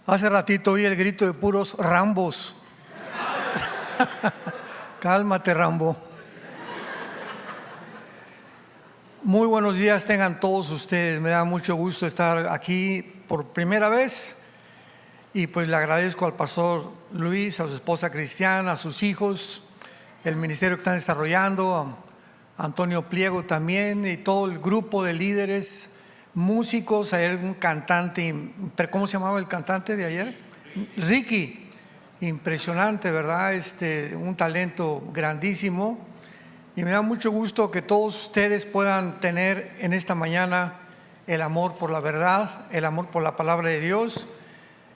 Hace ratito oí el grito de puros Rambos. Cálmate, Rambo. Muy buenos días tengan todos ustedes. Me da mucho gusto estar aquí por primera vez. Y pues le agradezco al pastor Luis, a su esposa Cristiana, a sus hijos, el ministerio que están desarrollando, a Antonio Pliego también, y todo el grupo de líderes, músicos. Hay un cantante, ¿cómo se llamaba el cantante de ayer? Ricky, impresionante, ¿verdad? Un talento grandísimo. Y me da mucho gusto que todos ustedes puedan tener en esta mañana el amor por la verdad, el amor por la palabra de Dios.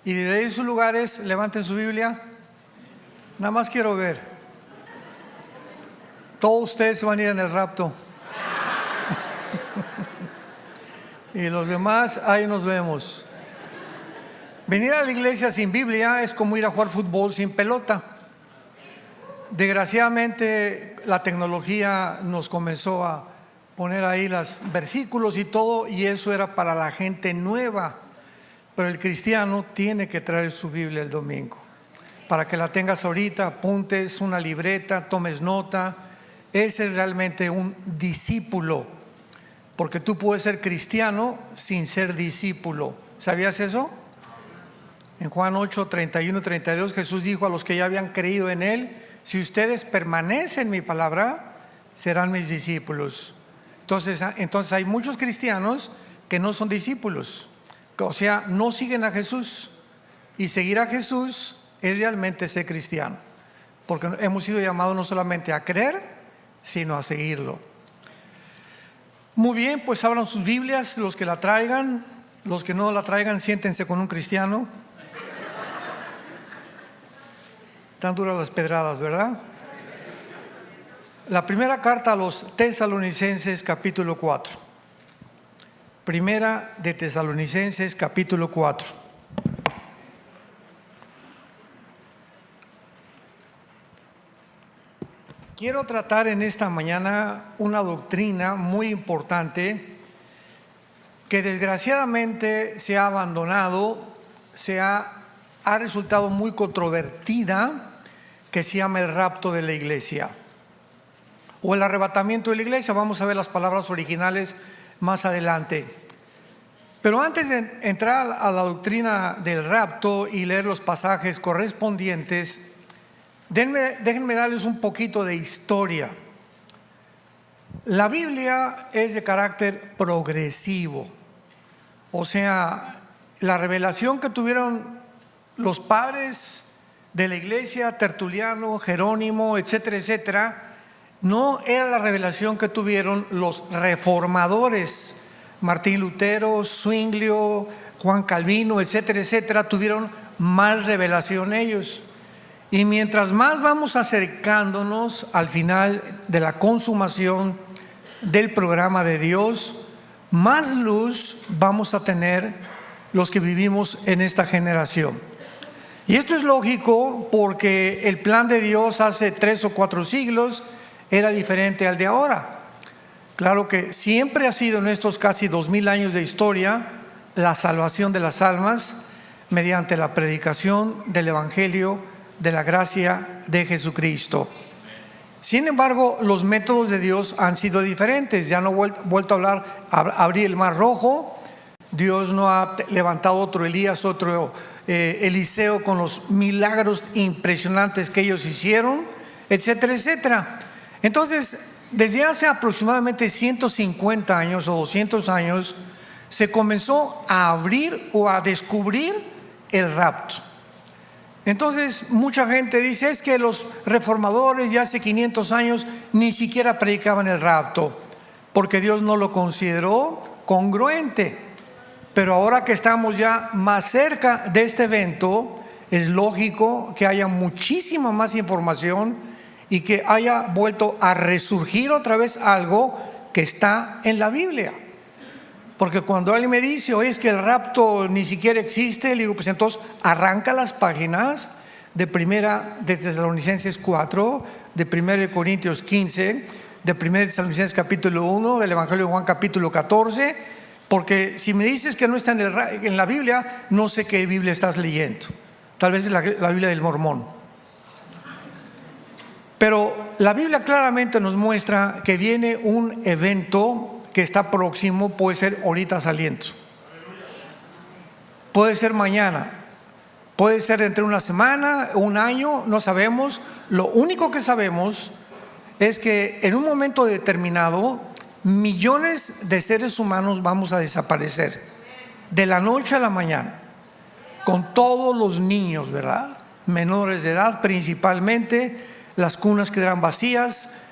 Y desde sus lugares levanten su Biblia. Nada más quiero ver. Todos ustedes se van a ir en el rapto. Y los demás, ahí nos vemos. Venir a la iglesia sin Biblia es como ir a jugar fútbol sin pelota. Desgraciadamente la tecnología nos comenzó a poner ahí los versículos y todo, y eso era para la gente nueva. Pero el cristiano tiene que traer su Biblia el domingo, para que la tengas ahorita, apuntes una libreta, tomes nota. Ese es realmente un discípulo. Porque tú puedes ser cristiano sin ser discípulo. ¿Sabías eso? En Juan 8, 31 y 32 Jesús dijo a los que ya habían creído en Él: si ustedes permanecen en mi palabra, serán mis discípulos. Entonces hay muchos cristianos que no son discípulos, o sea, no siguen a Jesús. Y seguir a Jesús es realmente ser cristiano, porque hemos sido llamados no solamente a creer, sino a seguirlo. Muy bien, pues abran sus Biblias, los que la traigan. Los que no la traigan, siéntense con un cristiano. Tan duras las pedradas, ¿verdad? La primera carta a los Tesalonicenses, capítulo 4. Primera de Tesalonicenses, capítulo 4. Quiero tratar en esta mañana una doctrina muy importante que desgraciadamente se ha abandonado, ha resultado muy controvertida, que se llama el rapto de la iglesia o el arrebatamiento de la iglesia. Vamos a ver las palabras originales más adelante. Pero antes de entrar a la doctrina del rapto y leer los pasajes correspondientes, déjenme darles un poquito de historia. La Biblia es de carácter progresivo, o sea, la revelación que tuvieron los padres de la iglesia, Tertuliano, Jerónimo, etcétera, etcétera, no era la revelación que tuvieron los reformadores, Martín Lutero, Zwinglio, Juan Calvino, etcétera, etcétera. Tuvieron más revelación ellos. Y mientras más vamos acercándonos al final de la consumación del programa de Dios, más luz vamos a tener los que vivimos en esta generación. Y esto es lógico porque el plan de Dios hace 3 o 4 siglos era diferente al de ahora. Claro que siempre ha sido en estos casi 2000 años de historia la salvación de las almas mediante la predicación del Evangelio de la gracia de Jesucristo. Sin embargo, los métodos de Dios han sido diferentes. Ya no he vuelto a abrir el mar rojo. Dios no ha levantado otro Elías, otro Eliseo con los milagros impresionantes que ellos hicieron, etcétera, etcétera. Entonces, desde hace aproximadamente 150 años o 200 años se comenzó a abrir o a descubrir el rapto. Entonces mucha gente dice: es que los reformadores ya hace 500 años ni siquiera predicaban el rapto, porque Dios no lo consideró congruente. Pero ahora que estamos ya más cerca de este evento, es lógico que haya muchísima más información y que haya vuelto a resurgir otra vez algo que está en la Biblia. Porque cuando alguien me dice: oye, es que el rapto ni siquiera existe, le digo: pues entonces arranca las páginas de Primera de Tesalonicenses 4, de Primera de Corintios 15, de Primera de Tesalonicenses capítulo 1, del Evangelio de Juan capítulo 14, Porque si me dices que no está en la Biblia, no sé qué Biblia estás leyendo. Tal vez es la Biblia del Mormón. Pero la Biblia claramente nos muestra que viene un evento que está próximo. Puede ser ahorita saliendo, puede ser mañana, puede ser entre una semana, un año, no sabemos. Lo único que sabemos es que en un momento determinado millones de seres humanos vamos a desaparecer de la noche a la mañana, con todos los niños, ¿verdad? Menores de edad principalmente. Las cunas quedarán vacías,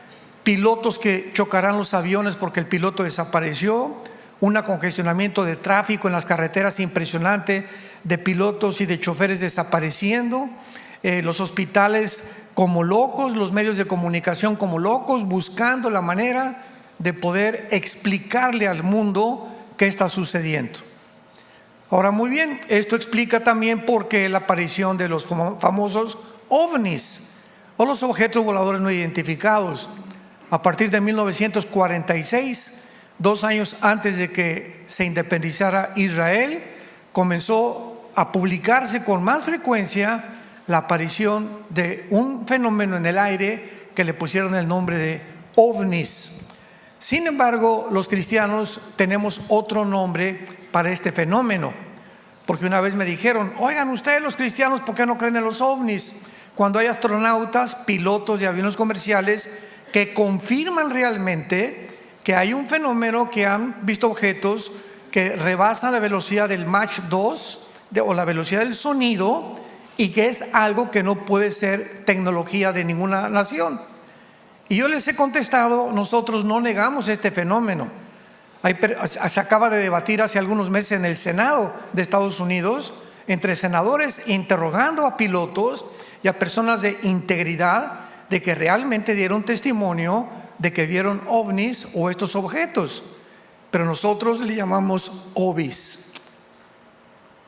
pilotos que chocarán los aviones porque el piloto desapareció, un congestionamiento de tráfico en las carreteras impresionante, de pilotos y de choferes desapareciendo, los hospitales como locos, los medios de comunicación como locos, buscando la manera de poder explicarle al mundo qué está sucediendo. Ahora, muy bien, esto explica también por qué la aparición de los famosos ovnis, o los objetos voladores no identificados. A partir de 1946, 2 años antes de que se independizara Israel, comenzó a publicarse con más frecuencia la aparición de un fenómeno en el aire que le pusieron el nombre de ovnis. Sin embargo, los cristianos tenemos otro nombre para este fenómeno, porque una vez me dijeron: oigan, ustedes los cristianos, ¿por qué no creen en los ovnis? Cuando hay astronautas, pilotos de aviones comerciales que confirman realmente que hay un fenómeno, que han visto objetos que rebasan la velocidad del Mach 2 o la velocidad del sonido, y que es algo que no puede ser tecnología de ninguna nación. Y yo les he contestado: nosotros no negamos este fenómeno. Se acaba de debatir hace algunos meses en el Senado de Estados Unidos, entre senadores interrogando a pilotos y a personas de integridad, de que realmente dieron testimonio de que vieron ovnis o estos objetos. Pero nosotros le llamamos OVIs,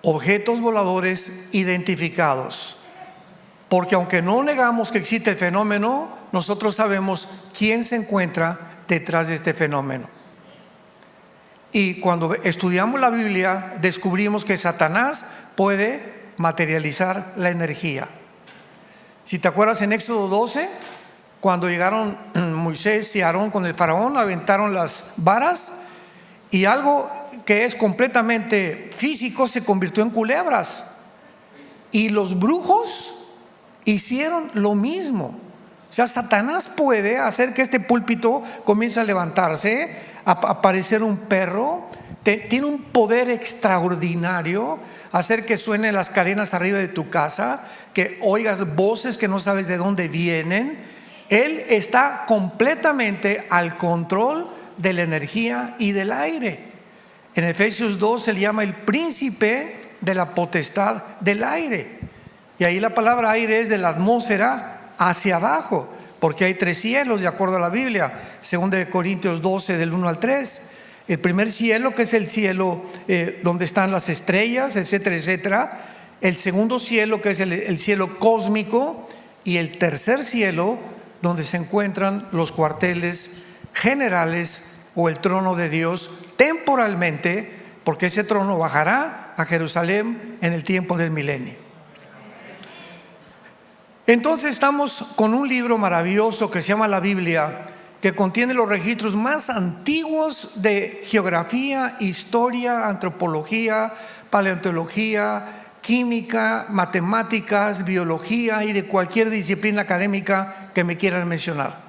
objetos voladores identificados, porque aunque no negamos que existe el fenómeno, nosotros sabemos quién se encuentra detrás de este fenómeno. Y cuando estudiamos la Biblia, descubrimos que Satanás puede materializar la energía. Si te acuerdas, en Éxodo 12, cuando llegaron Moisés y Aarón con el faraón, aventaron las varas y algo que es completamente físico se convirtió en culebras, y los brujos hicieron lo mismo. O sea, Satanás puede hacer que este púlpito comience a levantarse, a aparecer un perro. Tiene un poder extraordinario, hacer que suenen las cadenas arriba de tu casa, que oigas voces que no sabes de dónde vienen. Él está completamente al control de la energía y del aire. En Efesios 2 se le llama el príncipe de la potestad del aire, y ahí la palabra aire es de la atmósfera hacia abajo, porque hay 3 cielos de acuerdo a la Biblia. 2 Corintios 12 del 1 al 3. El primer cielo, que es el cielo donde están las estrellas, etcétera, etcétera. El segundo cielo, que es el cielo cósmico. Y el tercer cielo, donde se encuentran los cuarteles generales o el trono de Dios temporalmente, porque ese trono bajará a Jerusalén en el tiempo del milenio. Entonces estamos con un libro maravilloso que se llama la Biblia, que contiene los registros más antiguos de geografía, historia, antropología, paleontología, química, matemáticas, biología y de cualquier disciplina académica que me quieran mencionar.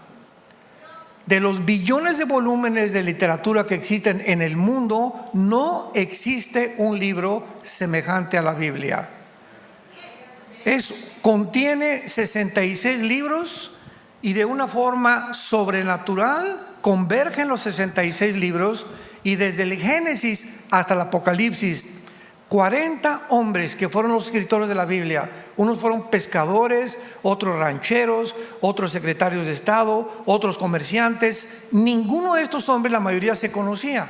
De los billones de volúmenes de literatura que existen en el mundo, no existe un libro semejante a la Biblia. Contiene 66 libros, y de una forma sobrenatural convergen los 66 libros, y desde el Génesis hasta el Apocalipsis, 40 hombres que fueron los escritores de la Biblia. Unos fueron pescadores, otros rancheros, otros secretarios de Estado, otros comerciantes. Ninguno de estos hombres, la mayoría, se conocía,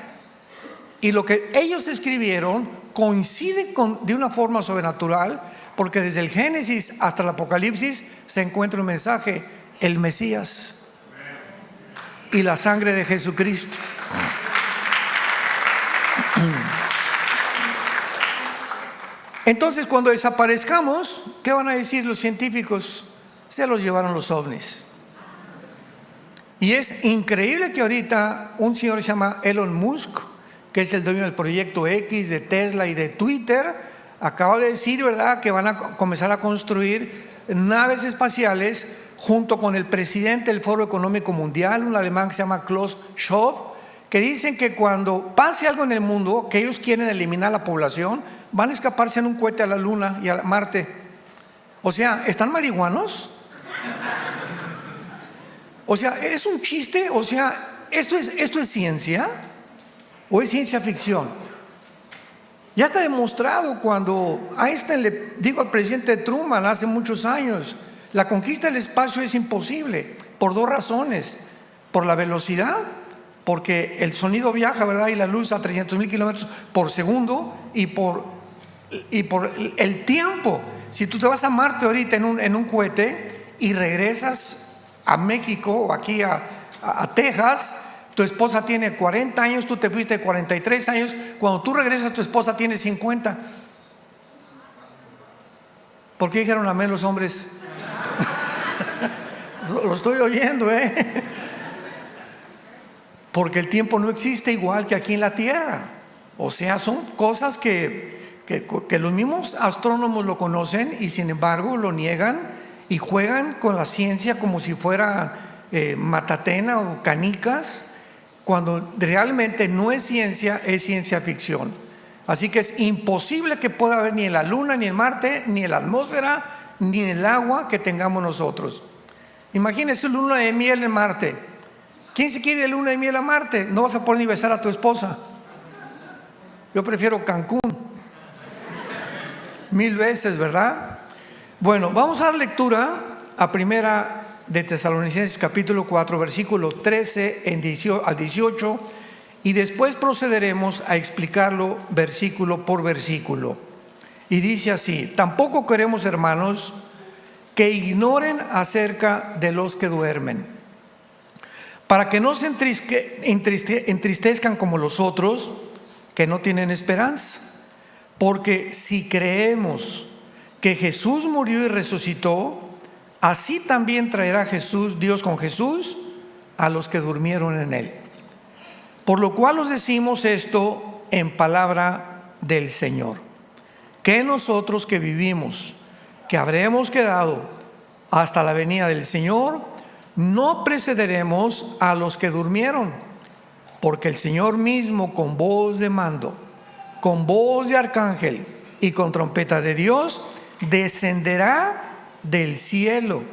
y lo que ellos escribieron coincide de una forma sobrenatural, porque desde el Génesis hasta el Apocalipsis se encuentra un mensaje: el Mesías y la sangre de Jesucristo. Entonces, cuando desaparezcamos, ¿qué van a decir los científicos? Se los llevaron los ovnis. Y es increíble que ahorita un señor que se llama Elon Musk, que es el dueño del proyecto X, de Tesla y de Twitter, acaba de decir, ¿verdad?, que van a comenzar a construir naves espaciales junto con el presidente del Foro Económico Mundial, un alemán que se llama Klaus Schwab, que dicen que cuando pase algo en el mundo, que ellos quieren eliminar la población, van a escaparse en un cohete a la Luna y a Marte. O sea, ¿están marihuanos? O sea, ¿es un chiste? O sea, ¿esto es ciencia o es ciencia ficción? Ya está demostrado cuando Einstein le dijo al presidente Truman hace muchos años, la conquista del espacio es imposible por dos razones: por la velocidad, porque el sonido viaja, ¿verdad?, y la luz a 300,000 kilómetros por segundo, y por el tiempo. Si tú te vas a Marte ahorita en un cohete y regresas a México o aquí a Texas, tu esposa tiene 40 años, tú te fuiste 43 años, cuando tú regresas tu esposa tiene 50. ¿Por qué dijeron amén los hombres? Lo estoy oyendo, porque el tiempo no existe igual que aquí en la tierra. O sea, son cosas que los mismos astrónomos lo conocen y sin embargo lo niegan y juegan con la ciencia como si fuera matatena o canicas, cuando realmente no es ciencia, es ciencia ficción. Así que es imposible que pueda haber ni en la Luna, ni en Marte, ni en la atmósfera, ni en el agua que tengamos nosotros. Imagínense luna de miel en Marte. ¿Quién se quiere de luna de miel a Marte? No vas a poder ni besar a tu esposa. Yo prefiero Cancún 1000 veces, ¿verdad? Bueno, vamos a dar lectura a primera de Tesalonicenses capítulo 4, versículo 13 al 18, y después procederemos a explicarlo versículo por versículo. Y dice así: tampoco queremos, hermanos, que ignoren acerca de los que duermen, para que no se entristezcan como los otros, que no tienen esperanza. Porque si creemos que Jesús murió y resucitó, así también traerá Dios con Jesús a los que durmieron en él. Por lo cual os decimos esto en palabra del Señor, que nosotros que vivimos, que habremos quedado hasta la venida del Señor, no precederemos a los que durmieron, porque el Señor mismo, con voz de mando, con voz de arcángel y con trompeta de Dios, descenderá del cielo,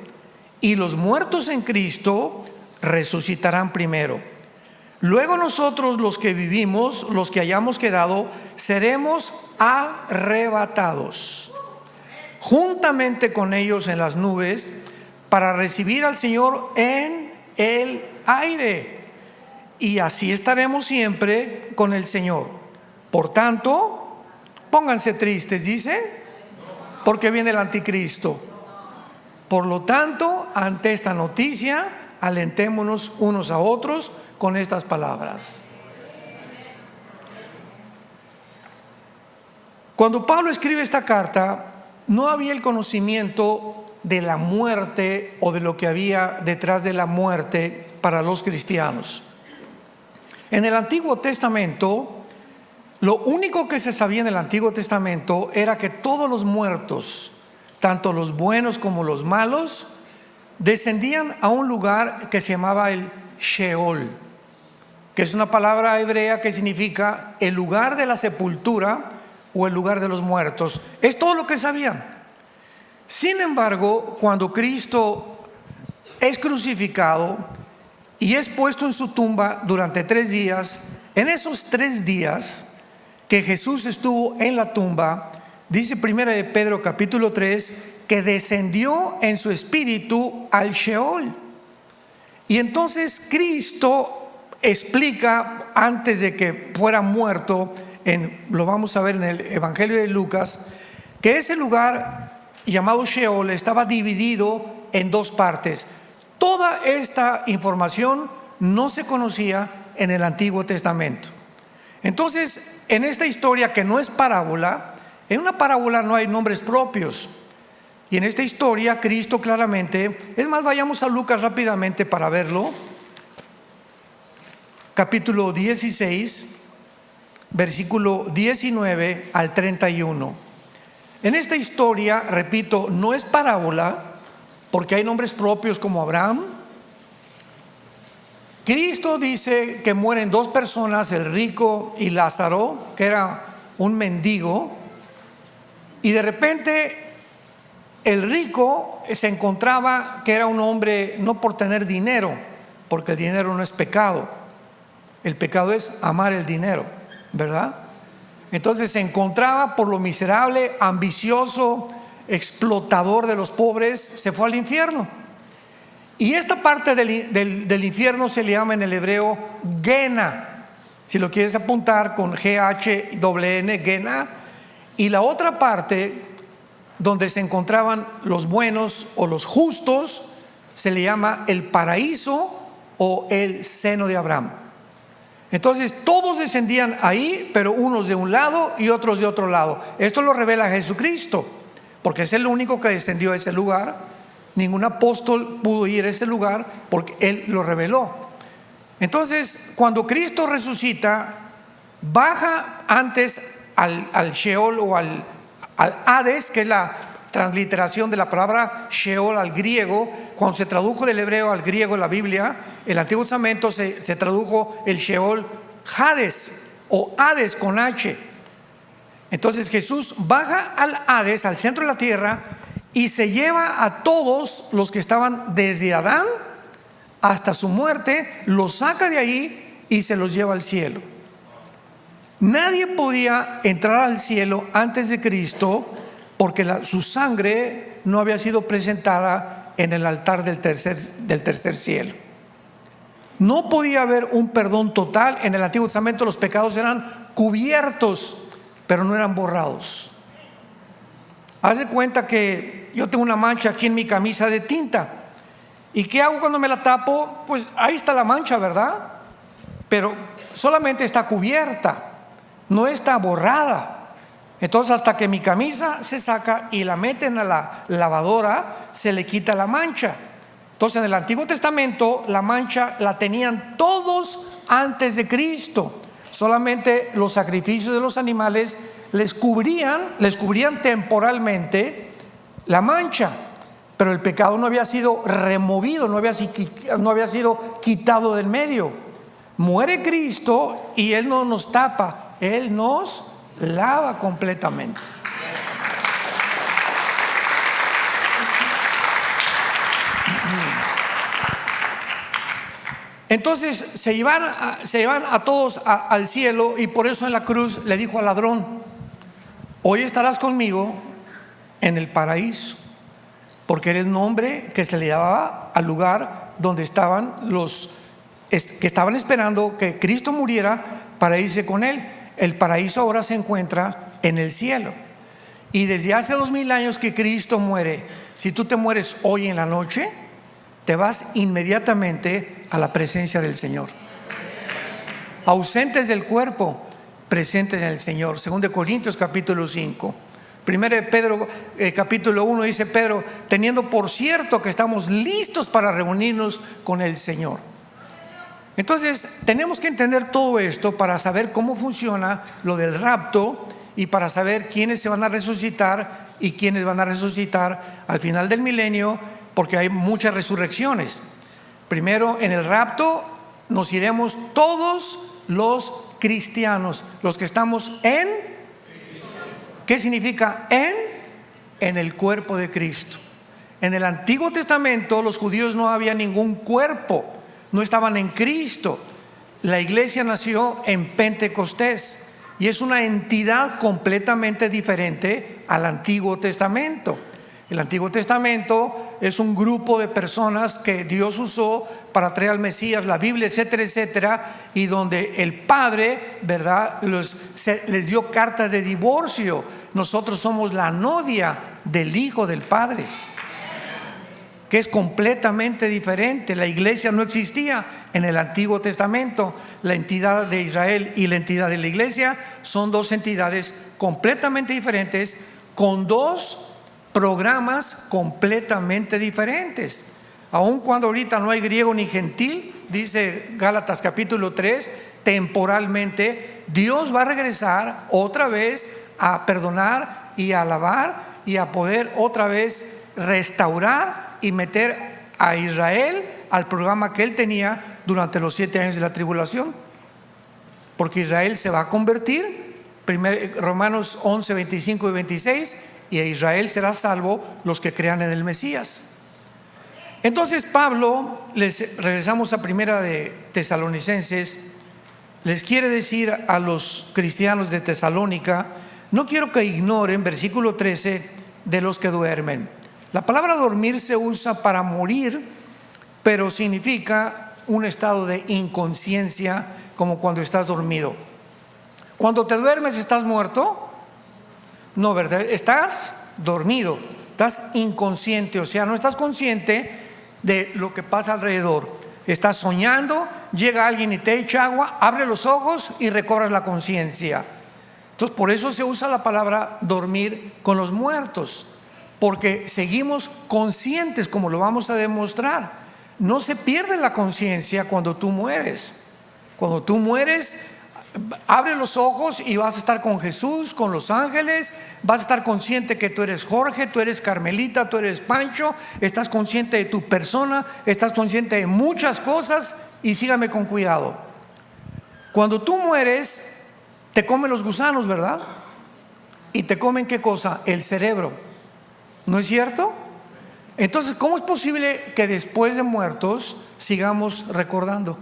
y los muertos en Cristo resucitarán primero. Luego nosotros, los que vivimos, los que hayamos quedado, seremos arrebatados juntamente con ellos en las nubes para recibir al Señor en el aire, y así estaremos siempre con el Señor. Por tanto, pónganse tristes, dice, porque viene el anticristo. Por lo tanto, ante esta noticia, alentémonos unos a otros con estas palabras. Cuando Pablo escribe esta carta, no había el conocimiento de la muerte o de lo que había detrás de la muerte para los cristianos. En el Antiguo Testamento, lo único que se sabía en el Antiguo Testamento era que todos los muertos, tanto los buenos como los malos, descendían a un lugar que se llamaba el Sheol, que es una palabra hebrea que significa el lugar de la sepultura o el lugar de los muertos. Es todo lo que sabían. Sin embargo, cuando Cristo es crucificado y es puesto en su tumba durante 3 días, en esos 3 días que Jesús estuvo en la tumba, dice primera de Pedro capítulo 3, que descendió en su espíritu al Sheol. Y entonces Cristo explica, antes de que fuera muerto, lo vamos a ver en el Evangelio de Lucas, que ese lugar llamado Sheol estaba dividido en 2 partes. Toda esta información no se conocía en el Antiguo Testamento. Entonces, en esta historia, que no es parábola, En una parábola no hay nombres propios. Y en esta historia, Cristo claramente, es más, vayamos a Lucas rápidamente para verlo. Capítulo 16, versículo 19 al 31. En esta historia, repito, no es parábola, porque hay nombres propios como Abraham. Cristo dice que mueren dos personas, el rico y Lázaro, que era un mendigo, y de repente el rico se encontraba que era un hombre no por tener dinero, porque el dinero no es pecado, el pecado es amar el dinero, ¿verdad? Entonces se encontraba por lo miserable, ambicioso, explotador de los pobres, se fue al infierno. Y esta parte del infierno se le llama en el hebreo Gena, si lo quieres apuntar con G-H-N, Gena. Y la otra parte donde se encontraban los buenos o los justos se le llama el paraíso o el seno de Abraham. Entonces todos descendían ahí, pero unos de un lado y otros de otro lado. Esto lo revela Jesucristo, porque es el único que descendió a ese lugar. Ningún apóstol pudo ir a ese lugar porque Él lo reveló. Entonces, cuando Cristo resucita, baja antes al Sheol o al Hades, que es la transliteración de la palabra Sheol al griego. Cuando se tradujo del hebreo al griego en la Biblia, el Antiguo Testamento se tradujo el Sheol Hades o Hades con H. Entonces Jesús baja al Hades, al centro de la tierra, y se lleva a todos los que estaban desde Adán hasta su muerte, los saca de ahí y se los lleva al cielo. Nadie podía entrar al cielo antes de Cristo porque su sangre no había sido presentada en el altar del tercer cielo. No podía haber un perdón total. En el Antiguo Testamento los pecados eran cubiertos, pero no eran borrados. Haz de cuenta que yo tengo una mancha aquí en mi camisa de tinta. ¿Y qué hago cuando me la tapo? Pues ahí está la mancha, ¿verdad? Pero solamente está cubierta, no está borrada. Entonces hasta que mi camisa se saca y la meten a la lavadora, se le quita la mancha. Entonces en el Antiguo Testamento la mancha la tenían todos antes de Cristo. Solamente los sacrificios de los animales les cubrían temporalmente la mancha, pero el pecado no había sido removido, no había sido quitado del medio. Muere Cristo y Él no nos tapa, Él nos lava completamente. Entonces se llevan a todos al cielo, y por eso en la cruz le dijo al ladrón: hoy estarás conmigo en el paraíso, porque era el nombre que se le daba al lugar donde estaban los que estaban esperando que Cristo muriera para irse con él. El paraíso ahora se encuentra en el cielo, y desde hace 2000 años que Cristo muere. Si tú te mueres hoy en la noche, te vas inmediatamente a la presencia del Señor. Ausentes del cuerpo, presentes en el Señor. 2 Corintios capítulo 5. 1 Pedro capítulo 1 dice Pedro: teniendo por cierto que estamos listos para reunirnos con el Señor. Entonces tenemos que entender todo esto para saber cómo funciona lo del rapto, y para saber quiénes se van a resucitar y quiénes van a resucitar al final del milenio, porque hay muchas resurrecciones. Primero, en el rapto nos iremos todos los cristianos, los que estamos en. ¿Qué significa en? En el cuerpo de Cristo. En el Antiguo Testamento los judíos no había ningún cuerpo, no estaban en Cristo. La iglesia nació en Pentecostés y es una entidad completamente diferente al Antiguo Testamento. El Antiguo Testamento es un grupo de personas que Dios usó para traer al Mesías, la Biblia, etcétera, etcétera, y donde el Padre, ¿verdad?, les dio carta de divorcio. Nosotros somos la novia del Hijo del Padre. que es completamente diferente. La iglesia no existía en el Antiguo Testamento. La entidad de Israel y la entidad de la iglesia son dos entidades completamente diferentes, con dos programas completamente diferentes. Aun cuando ahorita no hay griego ni gentil, dice Gálatas capítulo 3, temporalmente Dios va a regresar otra vez a perdonar y a alabar y a poder otra vez restaurar y meter a Israel al programa que él tenía durante los 7 años de la tribulación, porque Israel se va a convertir, Romanos 11, 25 y 26, y a Israel será salvo los que crean en el Mesías. Entonces Pablo, regresamos a primera de Tesalonicenses, les quiere decir a los cristianos de Tesalónica: no quiero que ignoren, versículo 13, de los que duermen. La palabra dormir se usa para morir, pero significa un estado de inconsciencia, como cuando estás dormido. Cuando te duermes, ¿estás muerto? No, ¿verdad? Estás dormido, estás inconsciente, o sea, no estás consciente de lo que pasa alrededor. Estás soñando, llega alguien y te echa agua, abre los ojos y recobras la conciencia. Entonces, por eso se usa la palabra dormir con los muertos, porque seguimos conscientes, como lo vamos a demostrar. No se pierde la conciencia cuando tú mueres. Cuando tú mueres, abre los ojos y vas a estar con Jesús, con los ángeles. Vas a estar consciente que tú eres Jorge, tú eres Carmelita, tú eres Pancho. Estás consciente de tu persona, estás consciente de muchas cosas. Y sígame con cuidado. Cuando tú mueres, te comen los gusanos, ¿verdad? Y te comen ¿qué cosa? El cerebro. ¿No es cierto? Entonces, ¿cómo es posible que después de muertos sigamos recordando?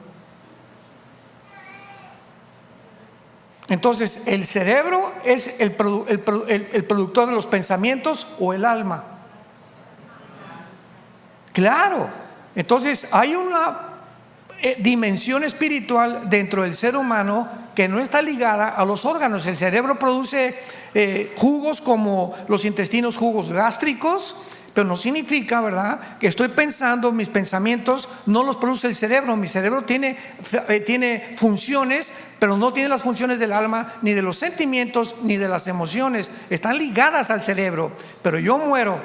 Entonces, ¿el cerebro es el productor de los pensamientos o el alma? Claro. Entonces, hay una dimensión espiritual dentro del ser humano que no está ligada a los órganos. El cerebro produce jugos como los intestinos, jugos gástricos, pero no significa, ¿verdad?, que estoy pensando, mis pensamientos no los produce el cerebro. Mi cerebro tiene funciones, pero no tiene las funciones del alma, ni de los sentimientos, ni de las emociones. Están ligadas al cerebro, pero yo muero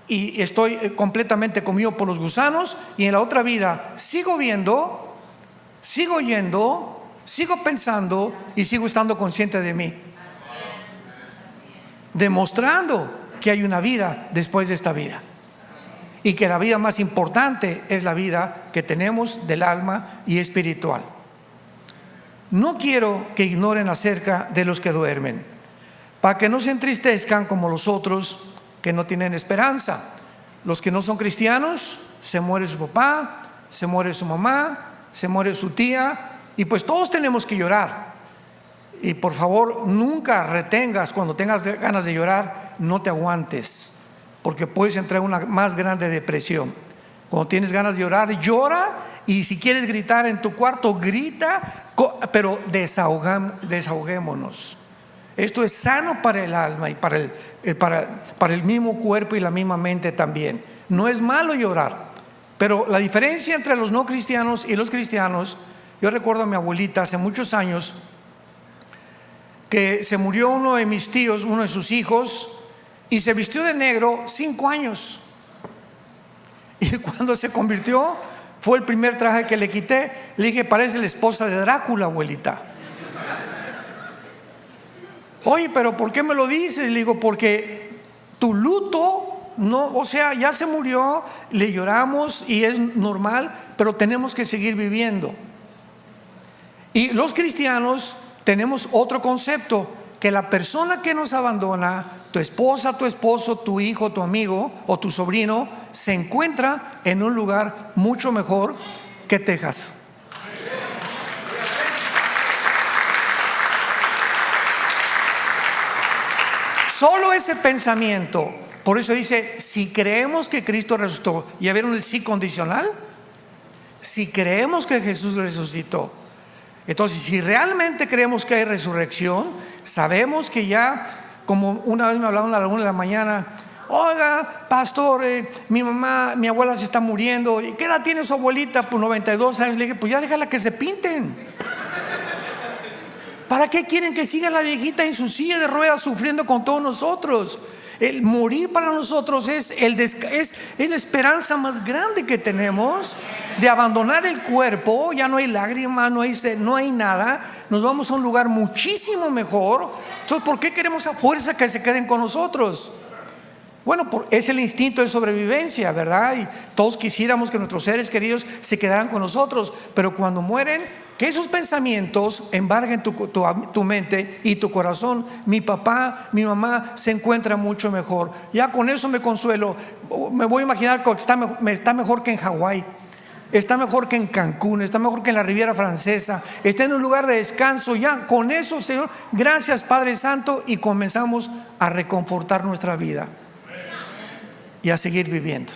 y estoy completamente comido por los gusanos, y en la otra vida sigo viendo, sigo oyendo, sigo pensando y sigo estando consciente de mí, demostrando que hay una vida después de esta vida, y que la vida más importante es la vida que tenemos del alma y espiritual. No quiero que ignoren acerca de los que duermen, para que no se entristezcan como los otros que no tienen esperanza. Los que no son cristianos, se muere su papá, se muere su mamá, se muere su tía, y pues todos tenemos que llorar. Y por favor, nunca retengas. Cuando tengas ganas de llorar, no te aguantes, porque puedes entrar en una más grande depresión. Cuando tienes ganas de llorar, llora, y si quieres gritar en tu cuarto, grita, pero desahoguémonos. Esto es sano para el alma y para el mismo cuerpo y la misma mente también. No es malo llorar, pero la diferencia entre los no cristianos y los cristianos, yo recuerdo a mi abuelita hace muchos años, que se murió uno de mis tíos, uno de sus hijos, y se vistió de negro 5 años. Y cuando se convirtió, fue el primer traje que le quité. Le dije: parece la esposa de Drácula, abuelita. Oye, pero ¿por qué me lo dices? Le digo: porque tu luto, no, o sea, ya se murió, le lloramos y es normal, pero tenemos que seguir viviendo. Y los cristianos tenemos otro concepto, que la persona que nos abandona, tu esposa, tu esposo, tu hijo, tu amigo o tu sobrino, se encuentra en un lugar mucho mejor que Texas. Solo ese pensamiento. Por eso dice: si creemos que Cristo resucitó. ¿Ya vieron el sí condicional? Si creemos que Jesús resucitó. Entonces, si realmente creemos que hay resurrección, sabemos que ya, como una vez me hablaron a la 1 de la mañana: oiga, pastor, mi mamá, mi abuela se está muriendo. ¿Y qué edad tiene su abuelita? Pues 92 años. Le dije, pues ya déjala que se pinten. ¿Para qué quieren que siga la viejita en su silla de ruedas sufriendo con todos nosotros? El morir para nosotros es la esperanza más grande que tenemos de abandonar el cuerpo. Ya no hay lágrimas, no hay nada. Nos vamos a un lugar muchísimo mejor. Entonces, ¿por qué queremos a fuerza que se queden con nosotros? Bueno, es el instinto de sobrevivencia, ¿verdad? Y todos quisiéramos que nuestros seres queridos se quedaran con nosotros. Pero cuando mueren, que esos pensamientos embarguen tu mente y tu corazón. Mi papá, mi mamá se encuentran mucho mejor. Ya con eso me consuelo. Me voy a imaginar que está mejor que en Hawái, está mejor que en Cancún, está mejor que en la Riviera Francesa, está en un lugar de descanso. Ya con eso, Señor, gracias Padre Santo, y comenzamos a reconfortar nuestra vida y a seguir viviendo.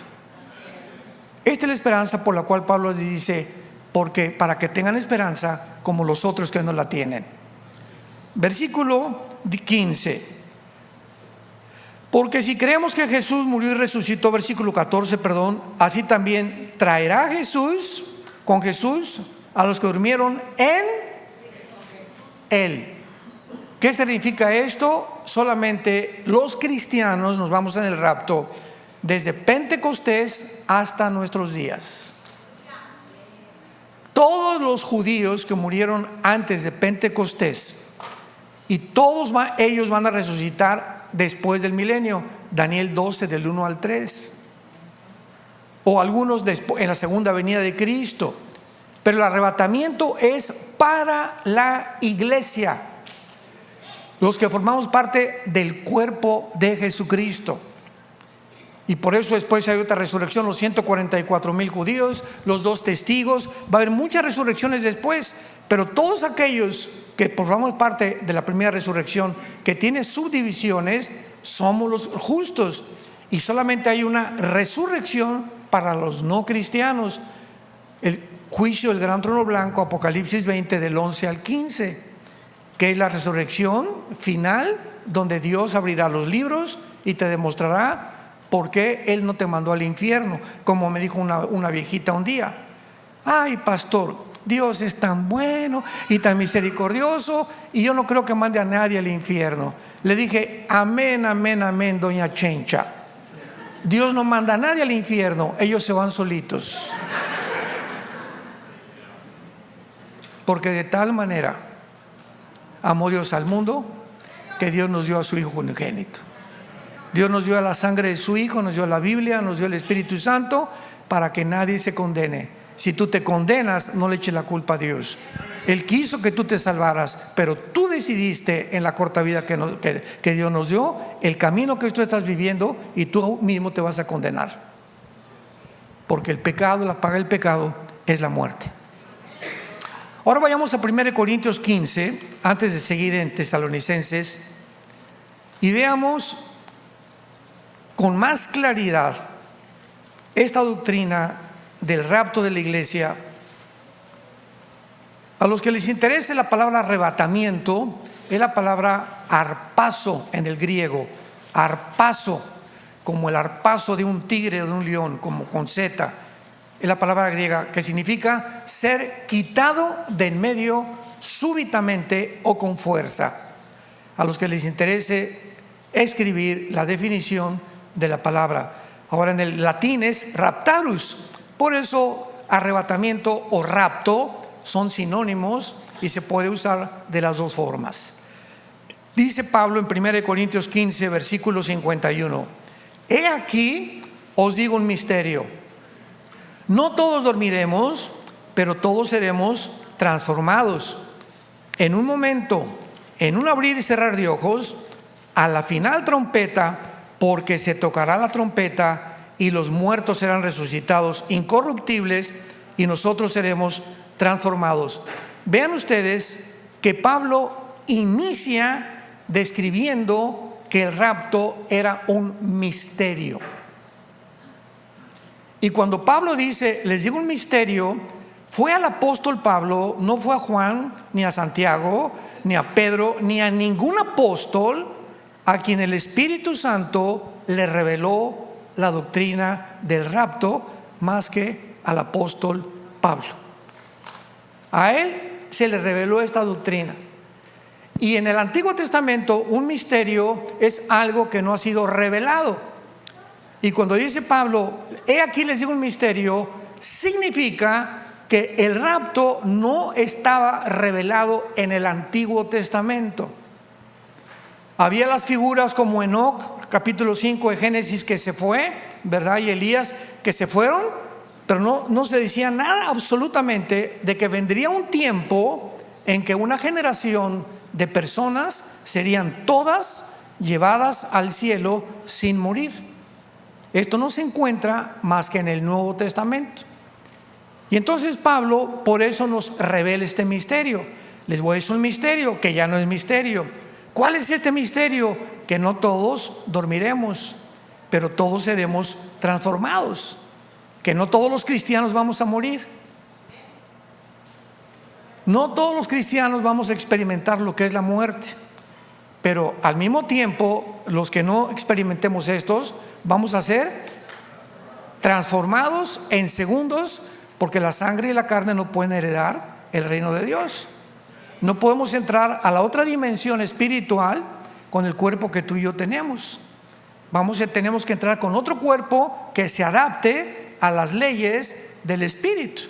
Esta es la esperanza por la cual Pablo les dice, porque para que tengan esperanza como los otros que no la tienen. Versículo 15. Porque si creemos que Jesús murió y resucitó, versículo 14, perdón, así también traerá con Jesús a los que durmieron en Él. ¿Qué significa esto? Solamente los cristianos nos vamos en el rapto desde Pentecostés hasta nuestros días. Todos los judíos que murieron antes de Pentecostés, y todos ellos van a resucitar después del milenio. Daniel 12 del 1 al 3, o algunos en la segunda venida de Cristo. Pero el arrebatamiento es para la iglesia, los que formamos parte del cuerpo de Jesucristo. Y por eso después hay otra resurrección, los 144,000 judíos, los 2 testigos. Va a haber muchas resurrecciones después, pero todos aquellos que formamos parte de la primera resurrección, que tiene subdivisiones, somos los justos. Y solamente hay una resurrección para los no cristianos: el juicio del gran trono blanco, Apocalipsis 20 del 11 al 15, que es la resurrección final, donde Dios abrirá los libros y te demostrará por qué Él no te mandó al infierno. Como me dijo una viejita un día: ay, pastor, Dios es tan bueno y tan misericordioso, y yo no creo que mande a nadie al infierno. Le dije: amén, amén, amén, doña Chencha. Dios no manda a nadie al infierno, ellos se van solitos. Porque de tal manera amó Dios al mundo, que Dios nos dio a su Hijo unigénito. Dios nos dio a la sangre de su Hijo, nos dio la Biblia, nos dio el Espíritu Santo, para que nadie se condene. Si tú te condenas, no le eches la culpa a Dios. Él quiso que tú te salvaras, pero tú decidiste en la corta vida que Dios nos dio, el camino que tú estás viviendo, y tú mismo te vas a condenar. Porque el pecado, la paga del pecado es la muerte. Ahora vayamos a 1 Corintios 15, antes de seguir en Tesalonicenses, y veamos con más claridad esta doctrina del rapto de la iglesia. A los que les interese la palabra arrebatamiento, es la palabra arpazo en el griego. Arpazo, como el arpazo de un tigre o de un león, como con Z. Es la palabra griega que significa ser quitado de en medio súbitamente o con fuerza. A los que les interese escribir la definición de la palabra. Ahora, en el latín es raptarus. Por eso arrebatamiento o rapto son sinónimos y se puede usar de las dos formas. Dice Pablo en 1 Corintios 15 versículo 51: he aquí os digo un misterio, no todos dormiremos, pero todos seremos transformados en un momento, en un abrir y cerrar de ojos, a la final trompeta, porque se tocará la trompeta y los muertos serán resucitados incorruptibles y nosotros seremos transformados. Vean ustedes que Pablo inicia describiendo que el rapto era un misterio. Y cuando Pablo dice, les digo un misterio, fue al apóstol Pablo, no fue a Juan, ni a Santiago, ni a Pedro, ni a ningún apóstol a quien el Espíritu Santo le reveló la doctrina del rapto más que al apóstol Pablo. A él se le reveló esta doctrina. Y en el Antiguo Testamento un misterio es algo que no ha sido revelado. Y cuando dice Pablo, he aquí les digo un misterio, significa que el rapto no estaba revelado en el Antiguo Testamento. Había las figuras como Enoc, capítulo 5 de Génesis, que se fue, ¿verdad? Y Elías, que se fueron, pero no se decía nada absolutamente de que vendría un tiempo en que una generación de personas serían todas llevadas al cielo sin morir. Esto no se encuentra más que en el Nuevo Testamento. Y entonces Pablo por eso nos revela este misterio. Les voy a decir un misterio que ya no es misterio. ¿Cuál es este misterio? Que no todos dormiremos, pero todos seremos transformados. Que no todos los cristianos vamos a morir. No todos los cristianos vamos a experimentar lo que es la muerte, pero al mismo tiempo los que no experimentemos estos vamos a ser transformados en segundos, porque la sangre y la carne no pueden heredar el reino de Dios. No podemos entrar a la otra dimensión espiritual con el cuerpo que tú y yo tenemos. Tenemos que entrar con otro cuerpo que se adapte a las leyes del espíritu,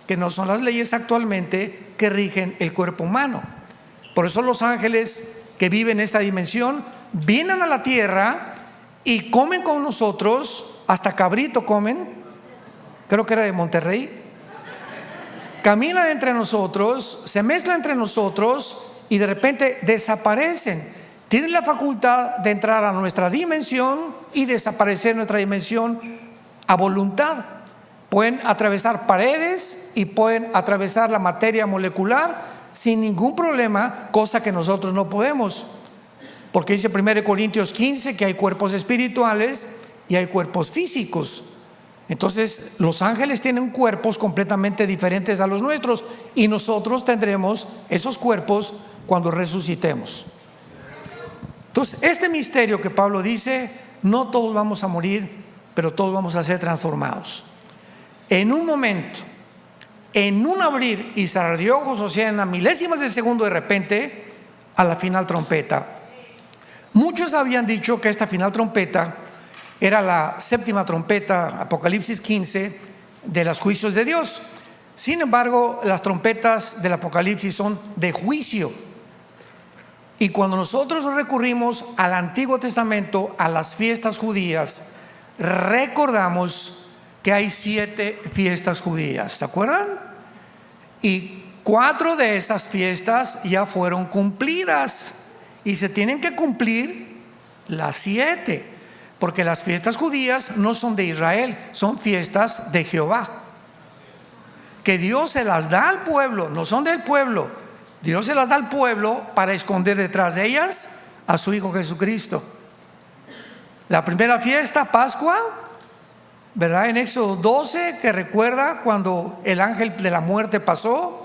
que no son las leyes actualmente que rigen el cuerpo humano. Por eso los ángeles que viven en esta dimensión vienen a la tierra y comen con nosotros, hasta cabrito comen, creo que era de Monterrey. Caminan entre nosotros, se mezclan entre nosotros y de repente desaparecen. Tienen la facultad de entrar a nuestra dimensión y desaparecer en nuestra dimensión a voluntad. Pueden atravesar paredes y pueden atravesar la materia molecular sin ningún problema, cosa que nosotros no podemos. Porque dice 1 Corintios 15 que hay cuerpos espirituales y hay cuerpos físicos. Entonces los ángeles tienen cuerpos completamente diferentes a los nuestros y nosotros tendremos esos cuerpos cuando resucitemos. Entonces este misterio que Pablo dice, no todos vamos a morir, pero todos vamos a ser transformados. En un momento, en un abrir y cerrar de ojos, o sea, en las milésimas de segundo, de repente, a la final trompeta. Muchos habían dicho que esta final trompeta era la séptima trompeta, Apocalipsis 15, de los juicios de Dios. Sin embargo, las trompetas del Apocalipsis son de juicio. Y cuando nosotros recurrimos al Antiguo Testamento, a las fiestas judías, recordamos que hay 7 fiestas judías, ¿se acuerdan? Y 4 de esas fiestas ya fueron cumplidas y se tienen que cumplir las 7. Porque las fiestas judías no son de Israel, son fiestas de Jehová, que Dios se las da al pueblo, no son del pueblo. Dios se las da al pueblo para esconder detrás de ellas a su Hijo Jesucristo. La primera fiesta, Pascua, ¿verdad? En Éxodo 12, que recuerda cuando el ángel de la muerte pasó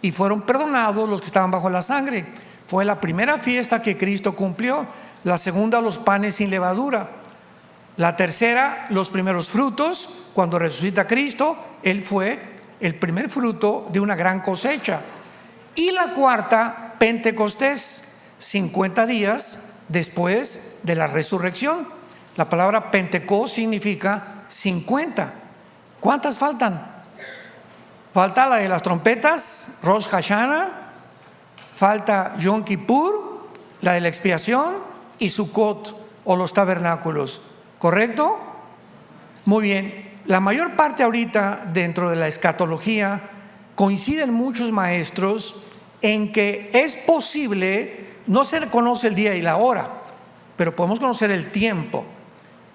y fueron perdonados los que estaban bajo la sangre. Fue la primera fiesta que Cristo cumplió. La segunda, los panes sin levadura. La tercera, los primeros frutos. Cuando resucita Cristo, Él fue el primer fruto de una gran cosecha. Y la cuarta, Pentecostés, 50 días después de la resurrección. La palabra Pentecostés significa 50. ¿Cuántas faltan? Falta la de las trompetas, Rosh Hashanah, falta Yom Kippur, la de la expiación, y Sukkot o los tabernáculos. ¿Correcto? Muy bien. La mayor parte ahorita dentro de la escatología coinciden muchos maestros en que es posible, no se conoce el día y la hora, pero podemos conocer el tiempo.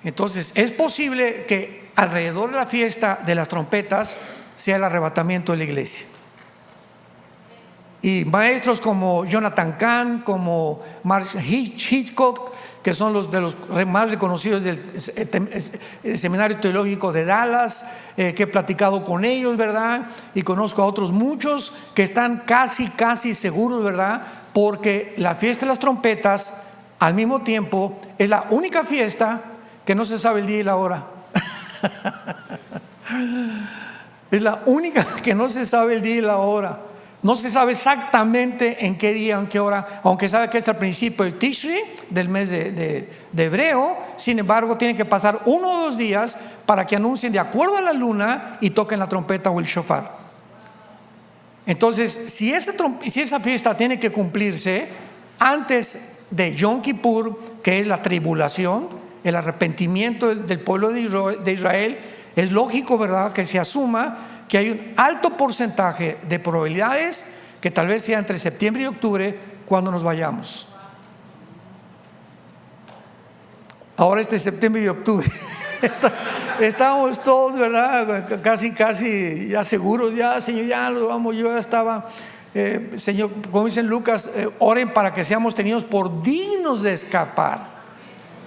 Entonces es posible que alrededor de la fiesta de las trompetas sea el arrebatamiento de la iglesia. Y maestros como Jonathan Cahn, como Mark Hitchcock, que son los de los más reconocidos del Seminario Teológico de Dallas, que he platicado con ellos, ¿verdad? Y conozco a otros muchos que están casi seguros, ¿verdad? Porque la fiesta de las trompetas al mismo tiempo es la única fiesta que no se sabe el día y la hora. Es la única que no se sabe el día y la hora. No se sabe exactamente en qué día, en qué hora, aunque sabe que es al principio del Tishri, del mes de hebreo. Sin embargo, tiene que pasar 1 o 2 días para que anuncien de acuerdo a la luna y toquen la trompeta o el shofar. Entonces, si esa fiesta tiene que cumplirse antes de Yom Kippur, que es la tribulación, el arrepentimiento del pueblo de Israel, es lógico, ¿verdad?, que se asuma que hay un alto porcentaje de probabilidades que tal vez sea entre septiembre y octubre cuando nos vayamos. Ahora septiembre y octubre estamos todos, ¿verdad?, casi ya seguros, ya Señor, ya lo vamos. Yo ya estaba, Señor, como dice en Lucas, oren para que seamos tenidos por dignos de escapar.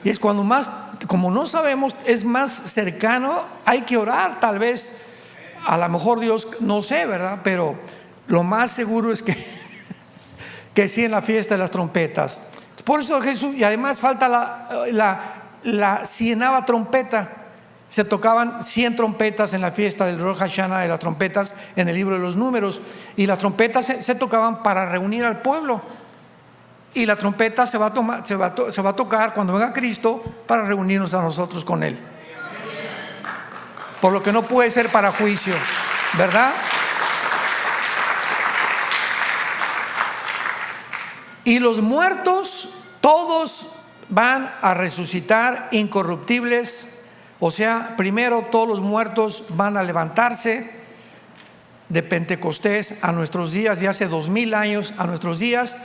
Y es cuando más, como no sabemos, es más cercano, hay que orar. Tal vez, a lo mejor Dios, no sé, ¿verdad?, pero lo más seguro es que sí, en la fiesta de las trompetas. Por eso Jesús, y además falta la 100ª trompeta. Se tocaban 100 trompetas en la fiesta del Rosh Hashanah de las trompetas en el libro de los Números, y las trompetas se tocaban para reunir al pueblo. Y la trompeta se va a tocar cuando venga Cristo para reunirnos a nosotros con Él. Por lo que no puede ser para juicio, ¿verdad? Y los muertos todos van a resucitar incorruptibles. O sea, primero todos los muertos van a levantarse de Pentecostés a nuestros días, de hace 2000 años a nuestros días.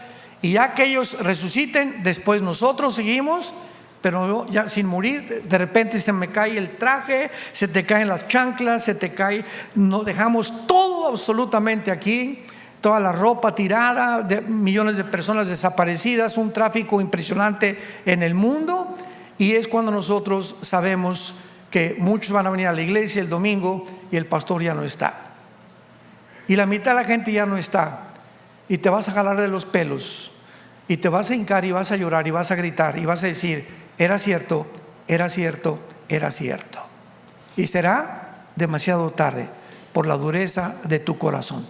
Y ya que ellos resuciten, después nosotros seguimos, pero ya sin morir. De repente se me cae el traje, se te caen las chanclas, se te cae, no dejamos todo absolutamente aquí, toda la ropa tirada, de millones de personas desaparecidas, un tráfico impresionante en el mundo. Y es cuando nosotros sabemos que muchos van a venir a la iglesia el domingo y el pastor ya no está, y la mitad de la gente ya no está, y te vas a jalar de los pelos y te vas a hincar y vas a llorar y vas a gritar y vas a decir: era cierto, era cierto, era cierto. Y será demasiado tarde por la dureza de tu corazón.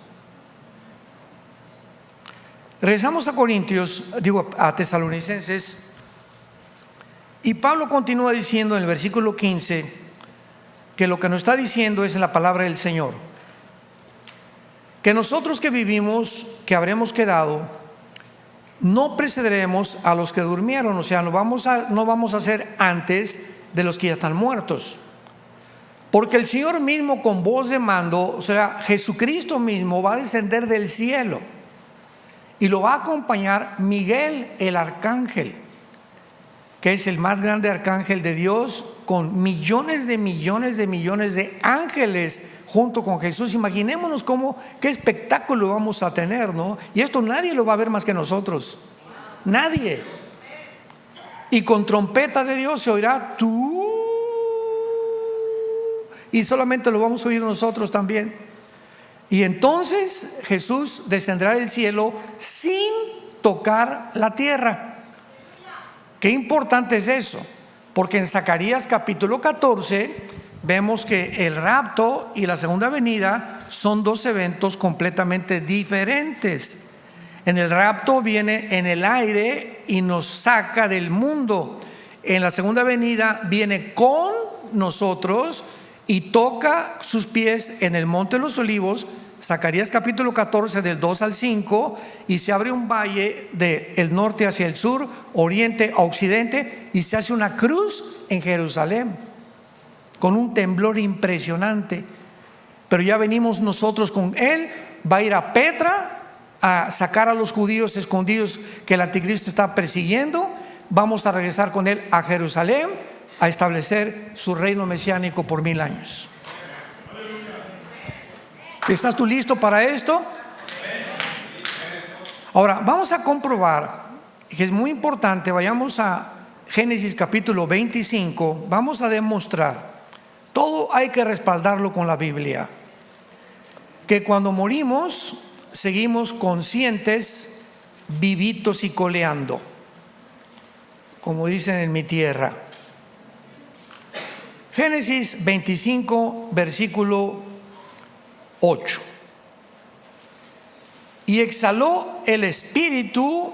Regresamos a Tesalonicenses, y Pablo continúa diciendo en el versículo 15 que lo que nos está diciendo es en la palabra del Señor, que nosotros que vivimos, que habremos quedado, no precederemos a los que durmieron. O sea, no vamos a ser antes de los que ya están muertos, porque el Señor mismo, con voz de mando, o sea, Jesucristo mismo, va a descender del cielo y lo va a acompañar Miguel, el arcángel, que es el más grande arcángel de Dios, con millones de ángeles junto con Jesús. Imaginémonos qué espectáculo vamos a tener, ¿no? Y esto nadie lo va a ver más que nosotros, nadie. Y con trompeta de Dios se oirá tú, y solamente lo vamos a oír nosotros también. Y entonces Jesús descenderá del cielo sin tocar la tierra. Qué importante es eso, porque en Zacarías capítulo 14 vemos que el rapto y la segunda venida son 2 eventos completamente diferentes. En el rapto viene en el aire y nos saca del mundo. En la segunda venida viene con nosotros y toca sus pies en el monte de los olivos. Zacarías capítulo 14 del 2 al 5, y se abre un valle del norte hacia el sur, oriente a occidente, y se hace una cruz en Jerusalén con un temblor impresionante. Pero ya venimos nosotros con él. Va a ir a Petra a sacar a los judíos escondidos que el anticristo está persiguiendo. Vamos a regresar con él a Jerusalén a establecer su reino mesiánico por 1000 años. ¿Estás tú listo para esto? Ahora vamos a comprobar que es muy importante. Vayamos a Génesis capítulo 25. Vamos a demostrar, todo hay que respaldarlo con la Biblia, que cuando morimos seguimos conscientes, vivitos y coleando. como dicen en mi tierra. Génesis 25, versículo 8. Y exhaló el espíritu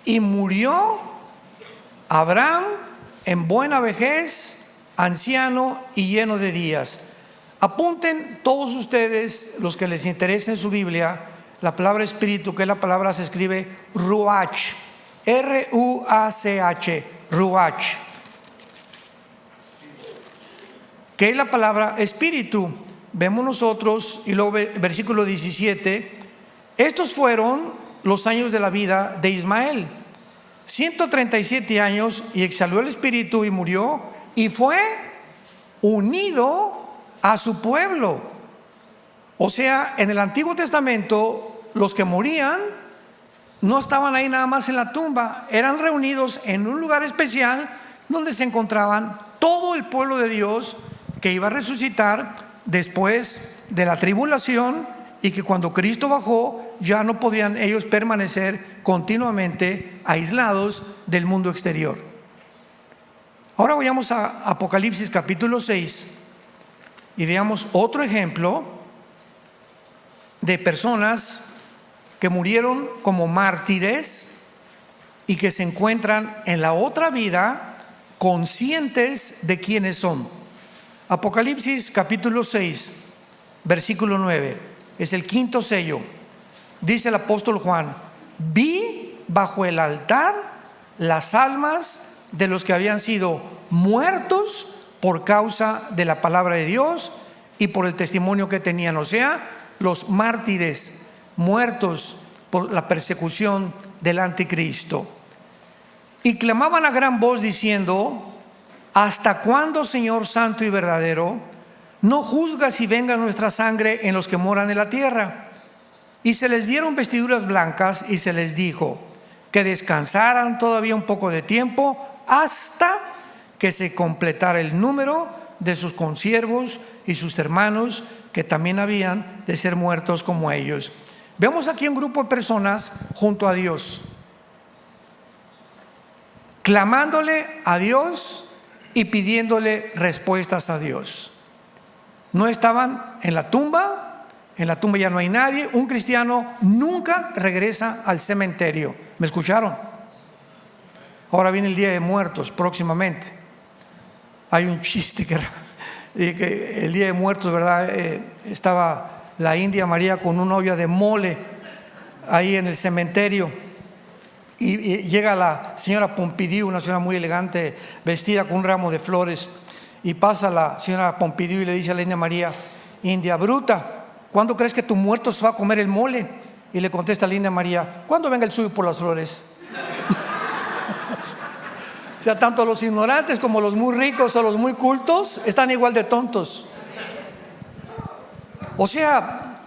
y murió Abraham en buena vejez, anciano y lleno de días. Apunten todos ustedes, los que les interese en su Biblia, la palabra espíritu, que la palabra se escribe ruach, R-U-A-C-H, ruach, que es la palabra espíritu. Vemos nosotros, y luego versículo 17, estos fueron los años de la vida de Ismael, 137 años, y exhaló el espíritu y murió, y fue unido a su pueblo. O sea, en el Antiguo Testamento, los que morían no estaban ahí nada más en la tumba, eran reunidos en un lugar especial donde se encontraban todo el pueblo de Dios que iba a resucitar después de la tribulación, y que cuando Cristo bajó ya no podían ellos permanecer continuamente aislados del mundo exterior. Ahora vayamos a Apocalipsis capítulo 6 y veamos otro ejemplo de personas que murieron como mártires y que se encuentran en la otra vida conscientes de quiénes son. Apocalipsis capítulo 6, versículo 9, es el quinto sello. Dice el apóstol Juan: vi bajo el altar las almas de los que habían sido muertos por causa de la palabra de Dios y por el testimonio que tenían. O sea, los mártires muertos por la persecución del anticristo. Y clamaban a gran voz diciendo: ¿hasta cuándo, Señor santo y verdadero, no juzgas y venga nuestra sangre en los que moran en la tierra? Y se les dieron vestiduras blancas y se les dijo que descansaran todavía un poco de tiempo hasta que se completara el número de sus consiervos y sus hermanos, que también habían de ser muertos como ellos. Vemos aquí un grupo de personas junto a Dios, clamándole a Dios y pidiéndole respuestas a Dios. No estaban en la tumba ya no hay nadie. Un cristiano nunca regresa al cementerio. ¿Me escucharon? Ahora viene el Día de Muertos próximamente. Hay un chiste que el Día de Muertos, ¿verdad? Estaba la India María con una olla de mole ahí en el cementerio, y llega la señora Pompidou, una señora muy elegante, vestida con un ramo de flores, y pasa la señora Pompidou y le dice a la India María: India bruta, ¿cuándo crees que tu muerto se va a comer el mole? Y le contesta la India María: cuando venga el suyo por las flores. O sea, tanto los ignorantes como los muy ricos o los muy cultos están igual de tontos. O sea,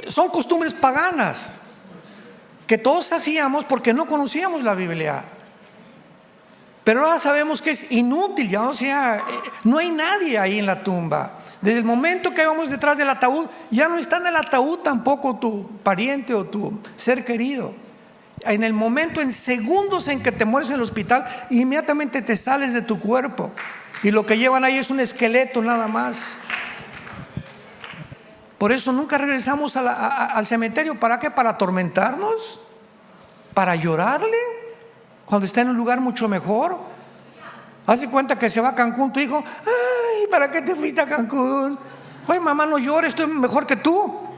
son costumbres paganas que todos hacíamos porque no conocíamos la Biblia. Pero ahora sabemos que es inútil, ya, o sea, no hay nadie ahí en la tumba. Desde el momento que vamos detrás del ataúd, ya no está en el ataúd tampoco tu pariente o tu ser querido. En el momento, en segundos en que te mueres en el hospital, inmediatamente te sales de tu cuerpo, y lo que llevan ahí es un esqueleto nada más. Por eso nunca regresamos al cementerio. ¿Para qué? ¿Para atormentarnos? ¿Para llorarle cuando está en un lugar mucho mejor? Haz de cuenta que se va a Cancún tu hijo: ay, ¿para qué te fuiste a Cancún? Oye, mamá, no llores, estoy mejor que tú.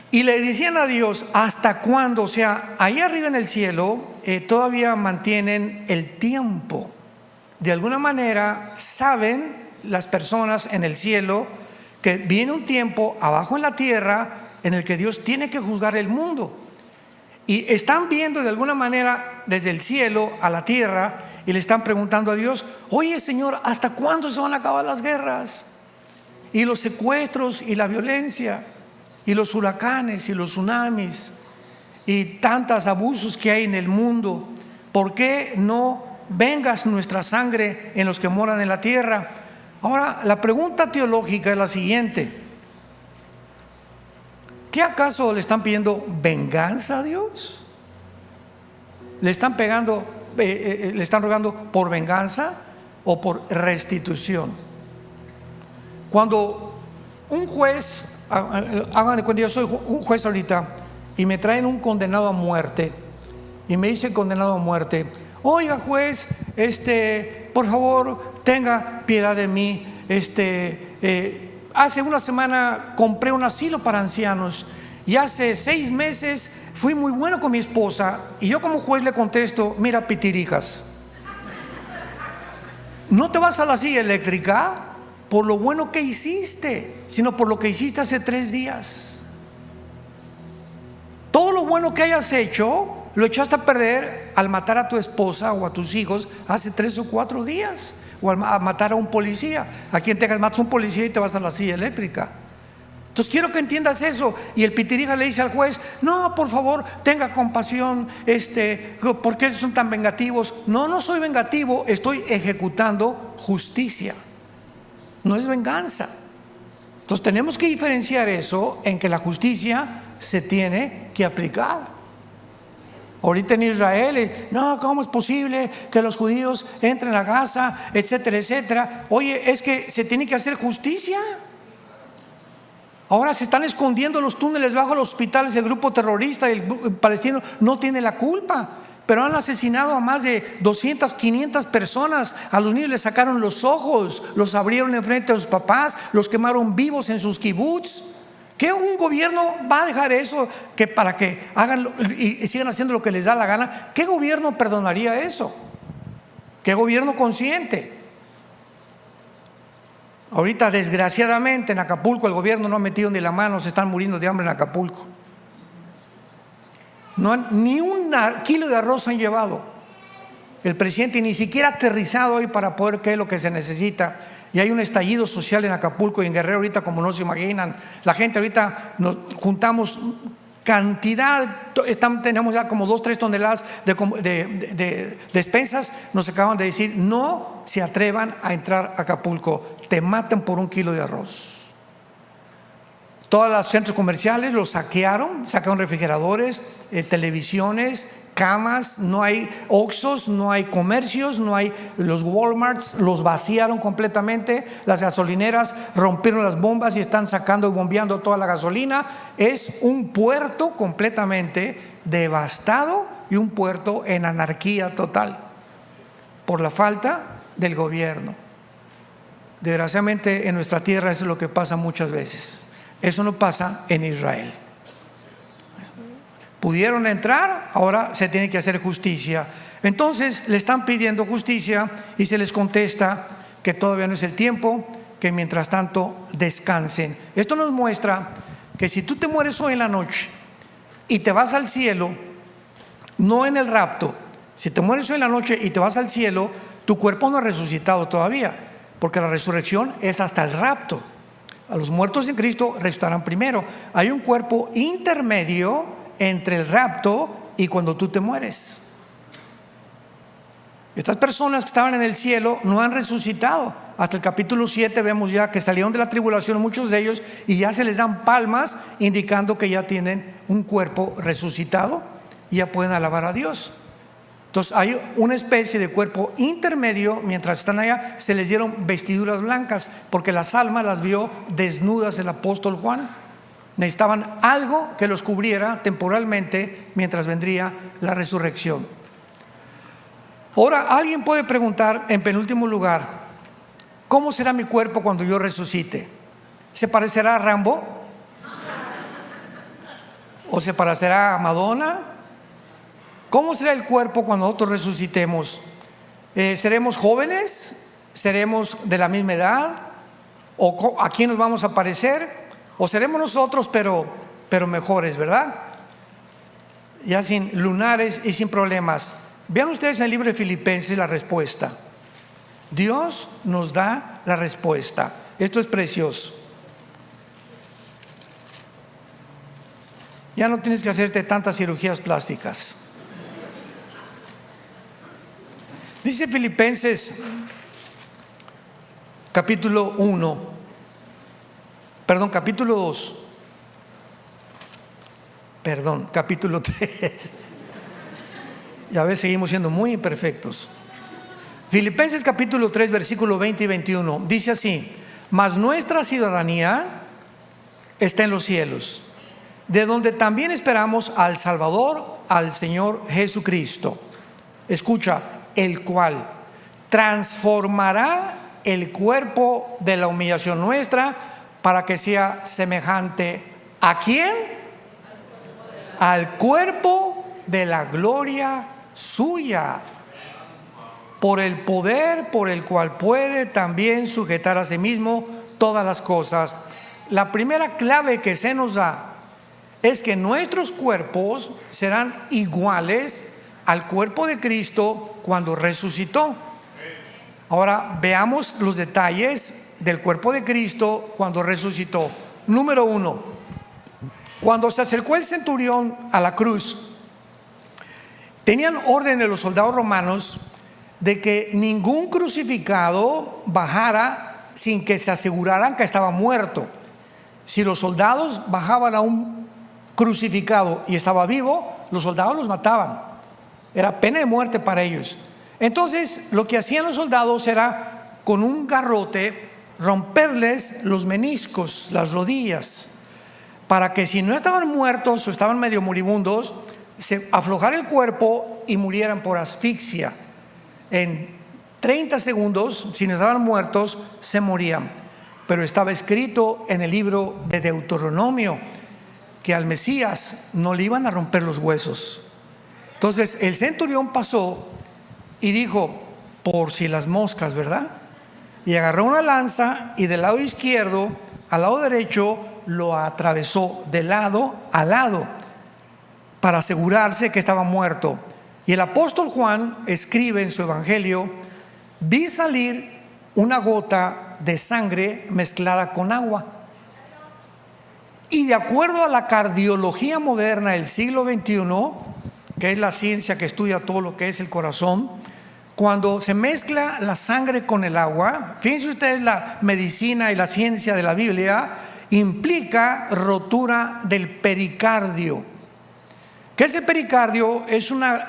Y le decían a Dios: ¿hasta cuándo? O sea, ahí arriba en el cielo todavía mantienen el tiempo. De alguna manera saben las personas en el cielo que viene un tiempo abajo en la tierra en el que Dios tiene que juzgar el mundo. Y están viendo de alguna manera desde el cielo a la tierra y le están preguntando a Dios: oye, Señor, ¿hasta cuándo se van a acabar las guerras y los secuestros y la violencia y los huracanes y los tsunamis y tantos abusos que hay en el mundo? ¿Por qué no vengas nuestra sangre en los que moran en la tierra? Ahora, la pregunta teológica es la siguiente: ¿Qué acaso le están pidiendo venganza a Dios? ¿Le están le están rogando por venganza o por restitución? Cuando un juez, hagan de cuenta, yo soy un juez ahorita y me traen un condenado a muerte y me dice el condenado a muerte: oiga juez, por favor tenga piedad de mí, hace una semana compré un asilo para ancianos y hace 6 meses fui muy bueno con mi esposa. Y yo como juez le contesto: mira, pitirijas, no te vas a la silla eléctrica por lo bueno que hiciste, sino por lo que hiciste hace 3 días. Todo lo bueno que hayas hecho lo echaste a perder al matar a tu esposa o a tus hijos hace 3 o 4 días, o al matar a un policía. Aquí en Texas matas a un policía y te vas a la silla eléctrica. Entonces quiero que entiendas eso. Y el pitirija le dice al juez: no, por favor, tenga compasión, ¿por qué son tan vengativos? No, no soy vengativo, estoy ejecutando justicia, no es venganza. Entonces tenemos que diferenciar eso, en que la justicia se tiene que aplicar. Ahorita en Israel, no, ¿cómo es posible que los judíos entren a Gaza, etcétera, etcétera? Oye, es que se tiene que hacer justicia. Ahora se están escondiendo los túneles bajo los hospitales del grupo terrorista, y el palestino no tiene la culpa, pero han asesinado a más de 200, 500 personas. A los niños les sacaron los ojos, los abrieron enfrente de sus papás, los quemaron vivos en sus kibbutz. ¿Qué un gobierno va a dejar eso que para que hagan y sigan haciendo lo que les da la gana? ¿Qué gobierno perdonaría eso? ¿Qué gobierno consciente? Ahorita desgraciadamente en Acapulco el gobierno no ha metido ni la mano, se están muriendo de hambre en Acapulco. Ni un kilo de arroz han llevado. El presidente ni siquiera ha aterrizado hoy para poder qué es lo que se necesita. Y hay un estallido social en Acapulco y en Guerrero ahorita como no se imaginan. La gente ahorita nos juntamos cantidad, tenemos ya como 2-3 toneladas de despensas. Nos acaban de decir: no se atrevan a entrar a Acapulco, te matan por 1 kilo de arroz. Todos los centros comerciales los saquearon refrigeradores, televisiones, camas, no hay Oxxos, no hay comercios, no hay los Walmarts, los vaciaron completamente. Las gasolineras rompieron las bombas y están sacando y bombeando toda la gasolina. Es un puerto completamente devastado y un puerto en anarquía total por la falta del gobierno. Desgraciadamente en nuestra tierra eso es lo que pasa muchas veces. Eso no pasa en Israel. Pudieron entrar, ahora se tiene que hacer justicia. Entonces le están pidiendo justicia y se les contesta que todavía no es el tiempo, que mientras tanto descansen. Esto nos muestra que si tú te mueres hoy en la noche y te vas al cielo, no en el rapto, si te mueres hoy en la noche y te vas al cielo, tu cuerpo no ha resucitado todavía, porque la resurrección es hasta el rapto. A los muertos en Cristo resucitarán primero. Hay un cuerpo intermedio entre el rapto y cuando tú te mueres. Estas personas que estaban en el cielo no han resucitado. Hasta el capítulo 7 vemos ya que salieron de la tribulación muchos de ellos y ya se les dan palmas indicando que ya tienen un cuerpo resucitado y ya pueden alabar a Dios. Entonces hay una especie de cuerpo intermedio. Mientras están allá se les dieron vestiduras blancas porque las almas las vio desnudas el apóstol Juan. Necesitaban algo que los cubriera temporalmente mientras vendría la resurrección. Ahora alguien puede preguntar en penúltimo lugar: ¿cómo será mi cuerpo cuando yo resucite? ¿Se parecerá a Rambo? ¿O se parecerá a Madonna? ¿Cómo será el cuerpo cuando nosotros resucitemos? ¿Seremos jóvenes? ¿Seremos de la misma edad? ¿O a quién nos vamos a parecer? ¿O seremos nosotros pero mejores, verdad? Ya sin lunares y sin problemas. Vean ustedes en el libro de Filipenses la respuesta. Dios nos da la respuesta. Esto es precioso. Ya no tienes que hacerte tantas cirugías plásticas. Dice Filipenses capítulo 2. Perdón, capítulo 3. Ya ves, seguimos siendo muy imperfectos. Filipenses capítulo 3, versículo 20 y 21. Dice así: mas nuestra ciudadanía está en los cielos, de donde también esperamos al Salvador, al Señor Jesucristo. Escucha, el cual transformará el cuerpo de la humillación nuestra para que sea semejante ¿a quién? Al cuerpo de la gloria suya, por el poder por el cual puede también sujetar a sí mismo todas las cosas. La primera clave que se nos da es que nuestros cuerpos serán iguales al cuerpo de Cristo cuando resucitó. Ahora veamos los detalles del cuerpo de Cristo cuando resucitó. Número 1, cuando se acercó el centurión a la cruz, tenían orden de los soldados romanos de que ningún crucificado bajara sin que se aseguraran que estaba muerto. Si los soldados bajaban a un crucificado y estaba vivo, los soldados los mataban. Era pena de muerte para ellos. Entonces lo que hacían los soldados era con un garrote romperles los meniscos, las rodillas, para que si no estaban muertos o estaban medio moribundos, se aflojara el cuerpo y murieran por asfixia. En 30 segundos, si no estaban muertos, se morían. Pero estaba escrito en el libro de Deuteronomio que al Mesías no le iban a romper los huesos. Entonces el centurión pasó y dijo: por si las moscas, ¿verdad? Y agarró una lanza y del lado izquierdo al lado derecho lo atravesó de lado a lado para asegurarse que estaba muerto. Y el apóstol Juan escribe en su evangelio: vi salir una gota de sangre mezclada con agua. Y de acuerdo a la cardiología moderna del siglo XXI, que es la ciencia que estudia todo lo que es el corazón, cuando se mezcla la sangre con el agua, fíjense ustedes, la medicina y la ciencia de la Biblia implica rotura del pericardio. ¿Qué es el pericardio? Es una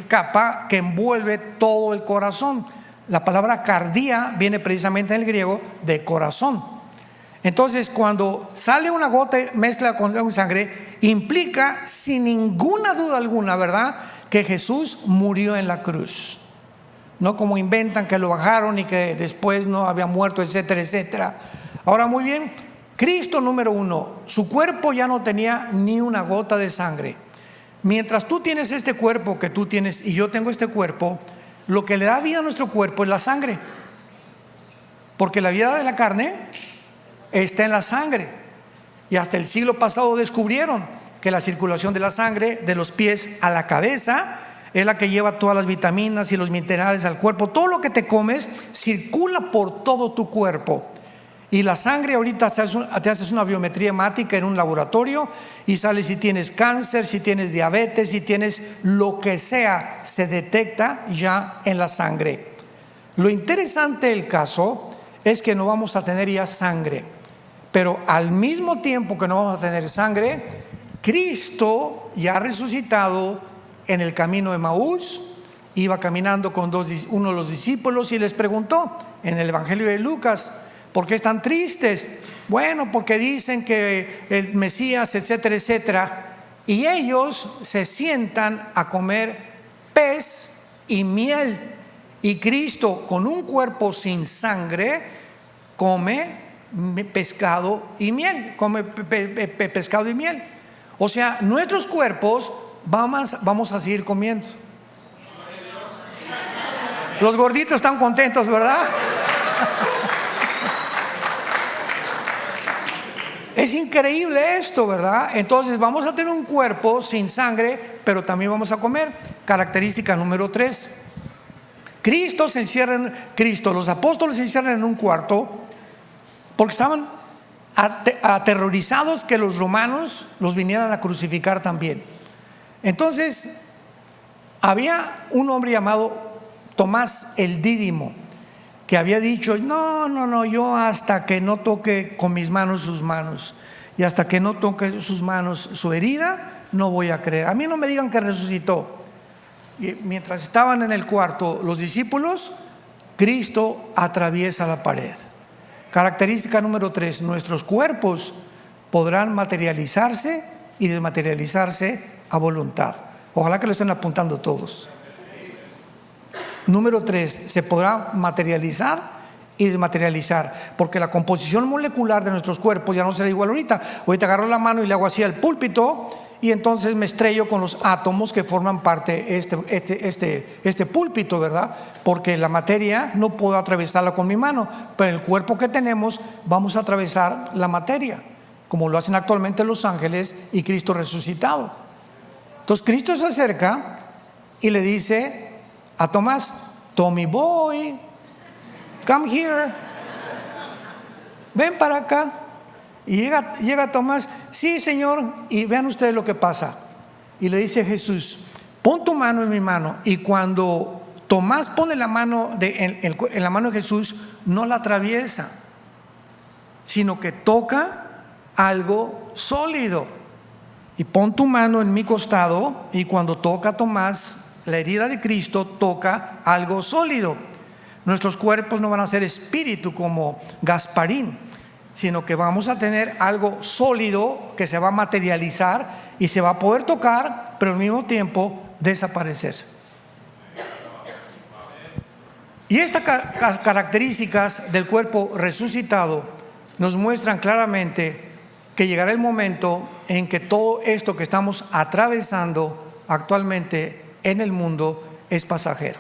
capa que envuelve todo el corazón. La palabra cardia viene precisamente en el griego de corazón. Entonces cuando sale una gota mezcla con sangre, implica sin ninguna duda alguna, ¿verdad?, que Jesús murió en la cruz. No como inventan que lo bajaron y que después no había muerto, etcétera, etcétera. Ahora, muy bien, Cristo, número 1, su cuerpo ya no tenía ni una gota de sangre. Mientras tú tienes este cuerpo que tú tienes y yo tengo este cuerpo, lo que le da vida a nuestro cuerpo es la sangre, porque la vida de la carne está en la sangre. Y hasta el siglo pasado descubrieron que la circulación de la sangre de los pies a la cabeza es la que lleva todas las vitaminas y los minerales al cuerpo. Todo lo que te comes circula por todo tu cuerpo. Y la sangre ahorita te haces una biometría hemática en un laboratorio y sale si tienes cáncer, si tienes diabetes, si tienes lo que sea, se detecta ya en la sangre. Lo interesante del caso es que no vamos a tener ya sangre, pero al mismo tiempo que no vamos a tener sangre, Cristo ya resucitado en el camino de Emaús, iba caminando con uno de los discípulos y les preguntó en el evangelio de Lucas: ¿por qué están tristes? Bueno, porque dicen que el Mesías, etcétera, etcétera. Y ellos se sientan a comer pez y miel. Y Cristo, con un cuerpo sin sangre, come pescado y miel. Come pescado y miel. O sea, nuestros cuerpos vamos a seguir comiendo. Los gorditos están contentos, ¿verdad? Es increíble esto, ¿verdad? Entonces vamos a tener un cuerpo sin sangre, pero también vamos a comer. Característica número 3. Los apóstoles se encierran en un cuarto porque estaban aterrorizados que los romanos los vinieran a crucificar también. Entonces había un hombre llamado Tomás el Dídimo, que había dicho: no, yo hasta que no toque con mis manos sus manos, y hasta que no toque sus manos su herida, no voy a creer. A mí no me digan que resucitó. Y mientras estaban en el cuarto los discípulos, Cristo atraviesa la pared. Característica número 3, nuestros cuerpos podrán materializarse y desmaterializarse a voluntad. Ojalá que lo estén apuntando todos. Número 3, se podrá materializar y desmaterializar, porque la composición molecular de nuestros cuerpos ya no será igual ahorita. Ahorita agarro la mano y le hago así al púlpito y entonces me estrello con los átomos que forman parte de este púlpito, ¿verdad? Porque la materia no puedo atravesarla con mi mano, pero el cuerpo que tenemos vamos a atravesar la materia, como lo hacen actualmente los ángeles y Cristo resucitado. Entonces Cristo se acerca y le dice a Tomás: Tommy boy, come here, ven para acá. Y llega Tomás: sí, Señor. Y vean ustedes lo que pasa. Y le dice Jesús: pon tu mano en mi mano. Y cuando Tomás pone la mano en la mano de Jesús, no la atraviesa, sino que toca algo sólido. Y pon tu mano en mi costado. Y cuando toca Tomás la herida de Cristo, toca algo sólido. Nuestros cuerpos no van a ser espíritu como Gasparín, sino que vamos a tener algo sólido que se va a materializar y se va a poder tocar, pero al mismo tiempo desaparecer. Y estas características del cuerpo resucitado nos muestran claramente que llegará el momento en que todo esto que estamos atravesando actualmente en el mundo es pasajero.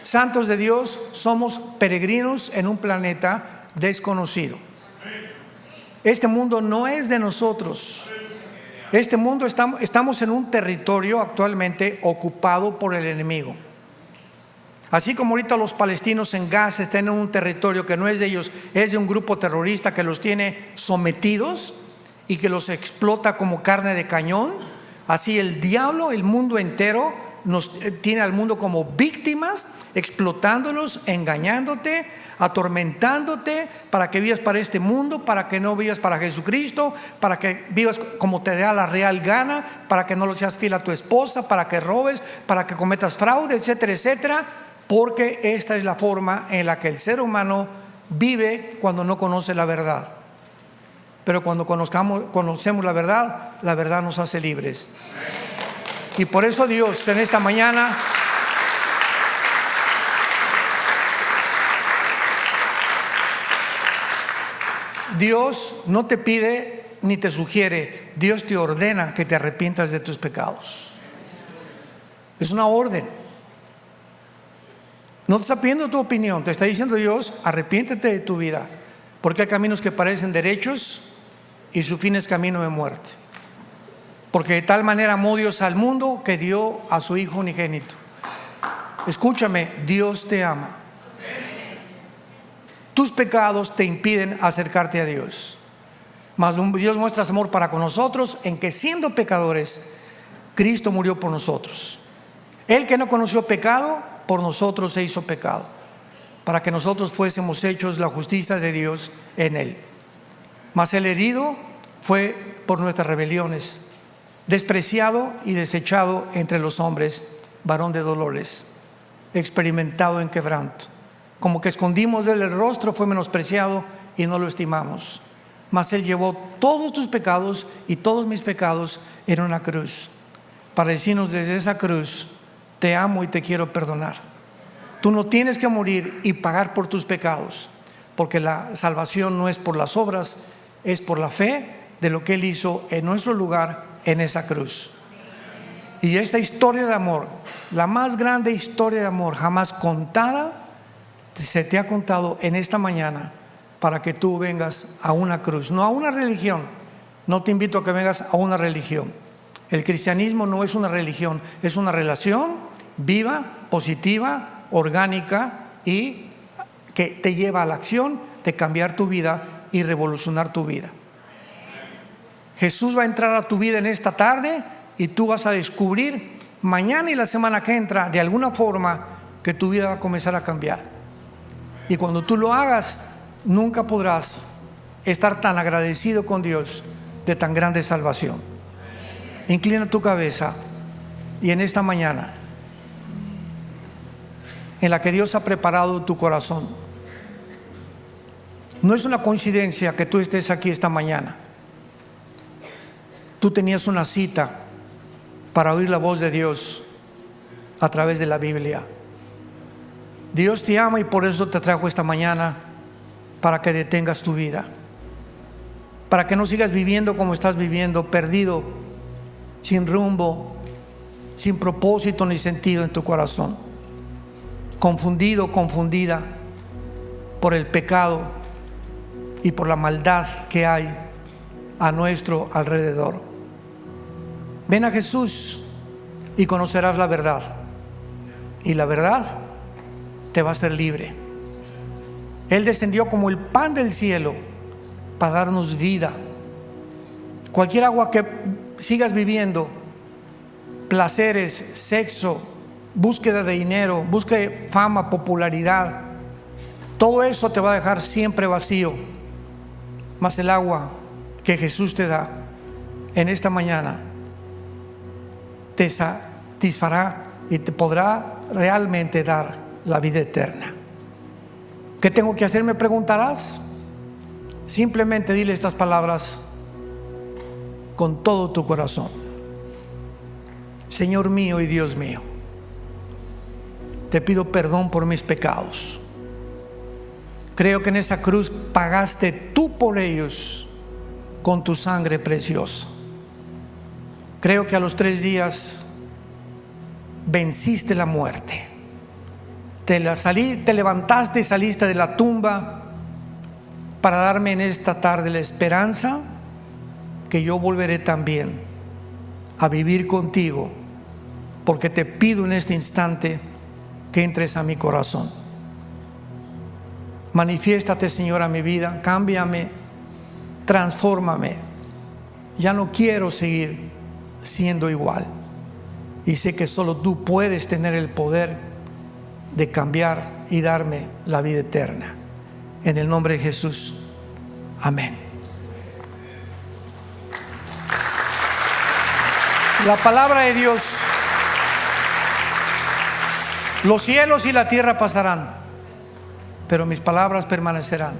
Santos de Dios, somos peregrinos en un planeta desconocido. Este mundo no es de nosotros. Este mundo, estamos en un territorio actualmente ocupado por el enemigo. Así como ahorita los palestinos en Gaza están en un territorio que no es de ellos, es de un grupo terrorista que los tiene sometidos y que los explota como carne de cañón. Así el diablo, el mundo entero, nos tiene al mundo como víctimas, explotándolos, engañándote, atormentándote para que vivas para este mundo, para que no vivas para Jesucristo, para que vivas como te da la real gana, para que no lo seas fiel a tu esposa, para que robes, para que cometas fraude, etcétera, etcétera, porque esta es la forma en la que el ser humano vive cuando no conoce la verdad. Pero cuando conocemos la verdad nos hace libres. Y por eso Dios en esta mañana Dios no te pide ni te sugiere, Dios te ordena que te arrepientas de tus pecados. Es una orden. No te está pidiendo tu opinión, te está diciendo Dios: arrepiéntete de tu vida, porque hay caminos que parecen derechos y su fin es camino de muerte. Porque de tal manera amó Dios al mundo que dio a su Hijo unigénito. Escúchame, Dios te ama. Tus pecados te impiden acercarte a Dios. Mas Dios muestra su amor para con nosotros en que, siendo pecadores, Cristo murió por nosotros. Él que no conoció pecado, por nosotros se hizo pecado, para que nosotros fuésemos hechos la justicia de Dios en Él. Mas el herido fue por nuestras rebeliones, despreciado y desechado entre los hombres, varón de dolores, experimentado en quebranto. Como que escondimos de él el rostro, fue menospreciado y no lo estimamos. Mas él llevó todos tus pecados y todos mis pecados en una cruz, para decirnos desde esa cruz: te amo y te quiero perdonar. Tú no tienes que morir y pagar por tus pecados, porque la salvación no es por las obras, es por la fe de lo que Él hizo en nuestro lugar en esa cruz. Y esta historia de amor, la más grande historia de amor jamás contada, se te ha contado en esta mañana para que tú vengas a una cruz, no a una religión. No te invito a que vengas a una religión. El cristianismo no es una religión, es una relación viva, positiva, orgánica, y que te lleva a la acción de cambiar tu vida y revolucionar tu vida. Jesús va a entrar a tu vida en esta tarde y tú vas a descubrir mañana y la semana que entra, de alguna forma, que tu vida va a comenzar a cambiar. Y cuando tú lo hagas, nunca podrás estar tan agradecido con Dios de tan grande salvación. Inclina tu cabeza. Y en esta mañana, en la que Dios ha preparado tu corazón, no es una coincidencia que tú estés aquí esta mañana. Tú tenías una cita para oír la voz de Dios a través de la Biblia. Dios te ama y por eso te trajo esta mañana, para que detengas tu vida, para que no sigas viviendo como estás viviendo, perdido, sin rumbo, sin propósito ni sentido en tu corazón, confundido, confundida por el pecado y por la maldad que hay a nuestro alrededor. Ven a Jesús y conocerás la verdad, y la verdad te va a hacer libre. Él descendió como el pan del cielo para darnos vida. Cualquier agua que sigas viviendo, placeres, sexo, búsqueda de dinero, búsqueda de fama, popularidad, todo eso te va a dejar siempre vacío. Mas el agua que Jesús te da en esta mañana te satisfará y te podrá realmente dar la vida eterna. ¿Qué tengo que hacer?, me preguntarás. Simplemente dile estas palabras con todo tu corazón: Señor mío y Dios mío, te pido perdón por mis pecados. Creo que en esa cruz pagaste tú por ellos con tu sangre preciosa. Creo que a los 3 días venciste la muerte. Te levantaste y saliste de la tumba para darme en esta tarde la esperanza que yo volveré también a vivir contigo, porque te pido en este instante que entres a mi corazón. Manifiéstate, Señor, a mi vida, cámbiame, transfórmame. Ya no quiero seguir siendo igual, y sé que solo tú puedes tener el poder de cambiar y darme la vida eterna. En el nombre de Jesús, amén. La palabra de Dios: los cielos y la tierra pasarán, pero mis palabras permanecerán.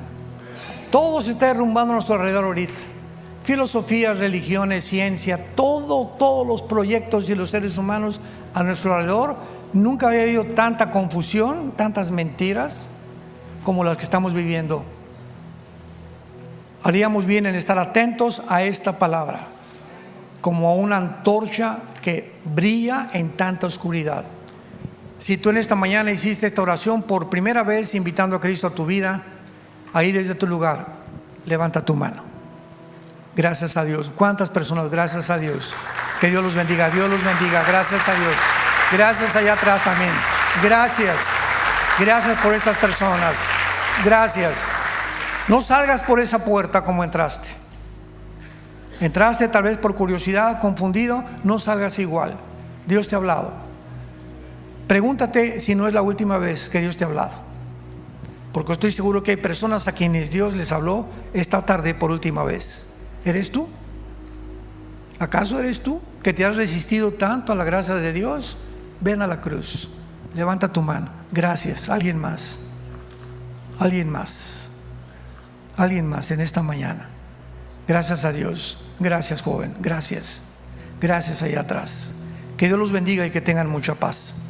Todo se está derrumbando a nuestro alrededor ahorita. Filosofías, religiones, ciencia, todos los proyectos y los seres humanos a nuestro alrededor. Nunca había habido tanta confusión, tantas mentiras como las que estamos viviendo. Haríamos bien en estar atentos a esta palabra, como a una antorcha que brilla en tanta oscuridad. Si tú en esta mañana hiciste esta oración por primera vez, invitando a Cristo a tu vida, ahí desde tu lugar, levanta tu mano. Gracias a Dios. ¿Cuántas personas? Gracias a Dios. Que Dios los bendiga. Dios los bendiga. Gracias a Dios. Gracias allá atrás también. Gracias. Gracias por estas personas. Gracias. No salgas por esa puerta como entraste. Entraste tal vez por curiosidad, confundido. No salgas igual. Dios te ha hablado. Pregúntate si no es la última vez que Dios te ha hablado, porque estoy seguro que hay personas a quienes Dios les habló esta tarde por última vez. ¿Eres tú? ¿Acaso eres tú que te has resistido tanto a la gracia de Dios? Ven a la cruz. Levanta tu mano. Gracias. Alguien más. Alguien más. Alguien más en esta mañana. Gracias a Dios. Gracias, joven. Gracias. Gracias allá atrás. Que Dios los bendiga y que tengan mucha paz.